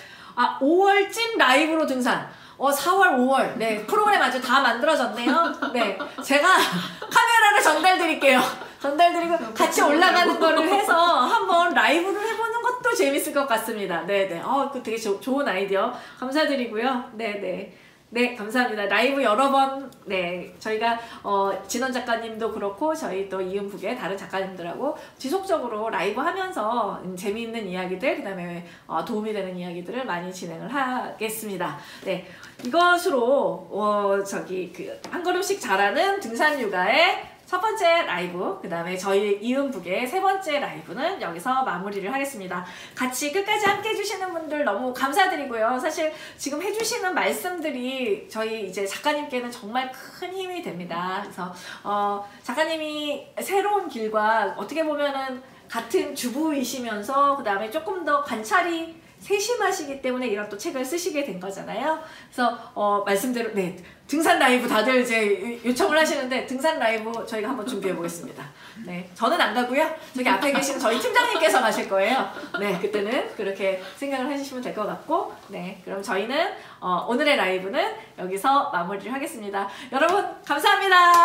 5월 찐 라이브로 등산 4월, 5월 네 프로그램 아주 다 만들어졌네요. 네 제가 카메라를 전달드릴게요. 전달드리고 같이 올라가는 거를 해서 한번 라이브를 해보는 것도 재밌을 것 같습니다. 네네 그 되게 좋은 아이디어 감사드리고요. 네네 네, 감사합니다. 라이브 여러 번, 네, 저희가, 진원 작가님도 그렇고, 저희 또 이은북의 다른 작가님들하고 지속적으로 라이브 하면서 재미있는 이야기들, 그 다음에 도움이 되는 이야기들을 많이 진행을 하겠습니다. 네, 이것으로, 한 걸음씩 자라는 등산 육아의 첫 번째 라이브, 그 다음에 저희 이은북의 세 번째 라이브는 여기서 마무리를 하겠습니다. 같이 끝까지 함께 해주시는 분들 너무 감사드리고요. 사실 지금 해주시는 말씀들이 저희 이제 작가님께는 정말 큰 힘이 됩니다. 그래서 작가님이 새로운 길과 어떻게 보면은 같은 주부이시면서 그 다음에 조금 더 관찰이 세심하시기 때문에 이런 또 책을 쓰시게 된 거잖아요. 그래서 말씀대로 네 등산 라이브 다들 이제 요청을 하시는데 등산 라이브 저희가 한번 준비해 보겠습니다. 네 저는 안 가고요. 저기 앞에 계신 저희 팀장님께서 가실 거예요. 네 그때는 그렇게 생각을 하시면 될 것 같고 네 그럼 저희는 오늘의 라이브는 여기서 마무리를 하겠습니다. 여러분 감사합니다.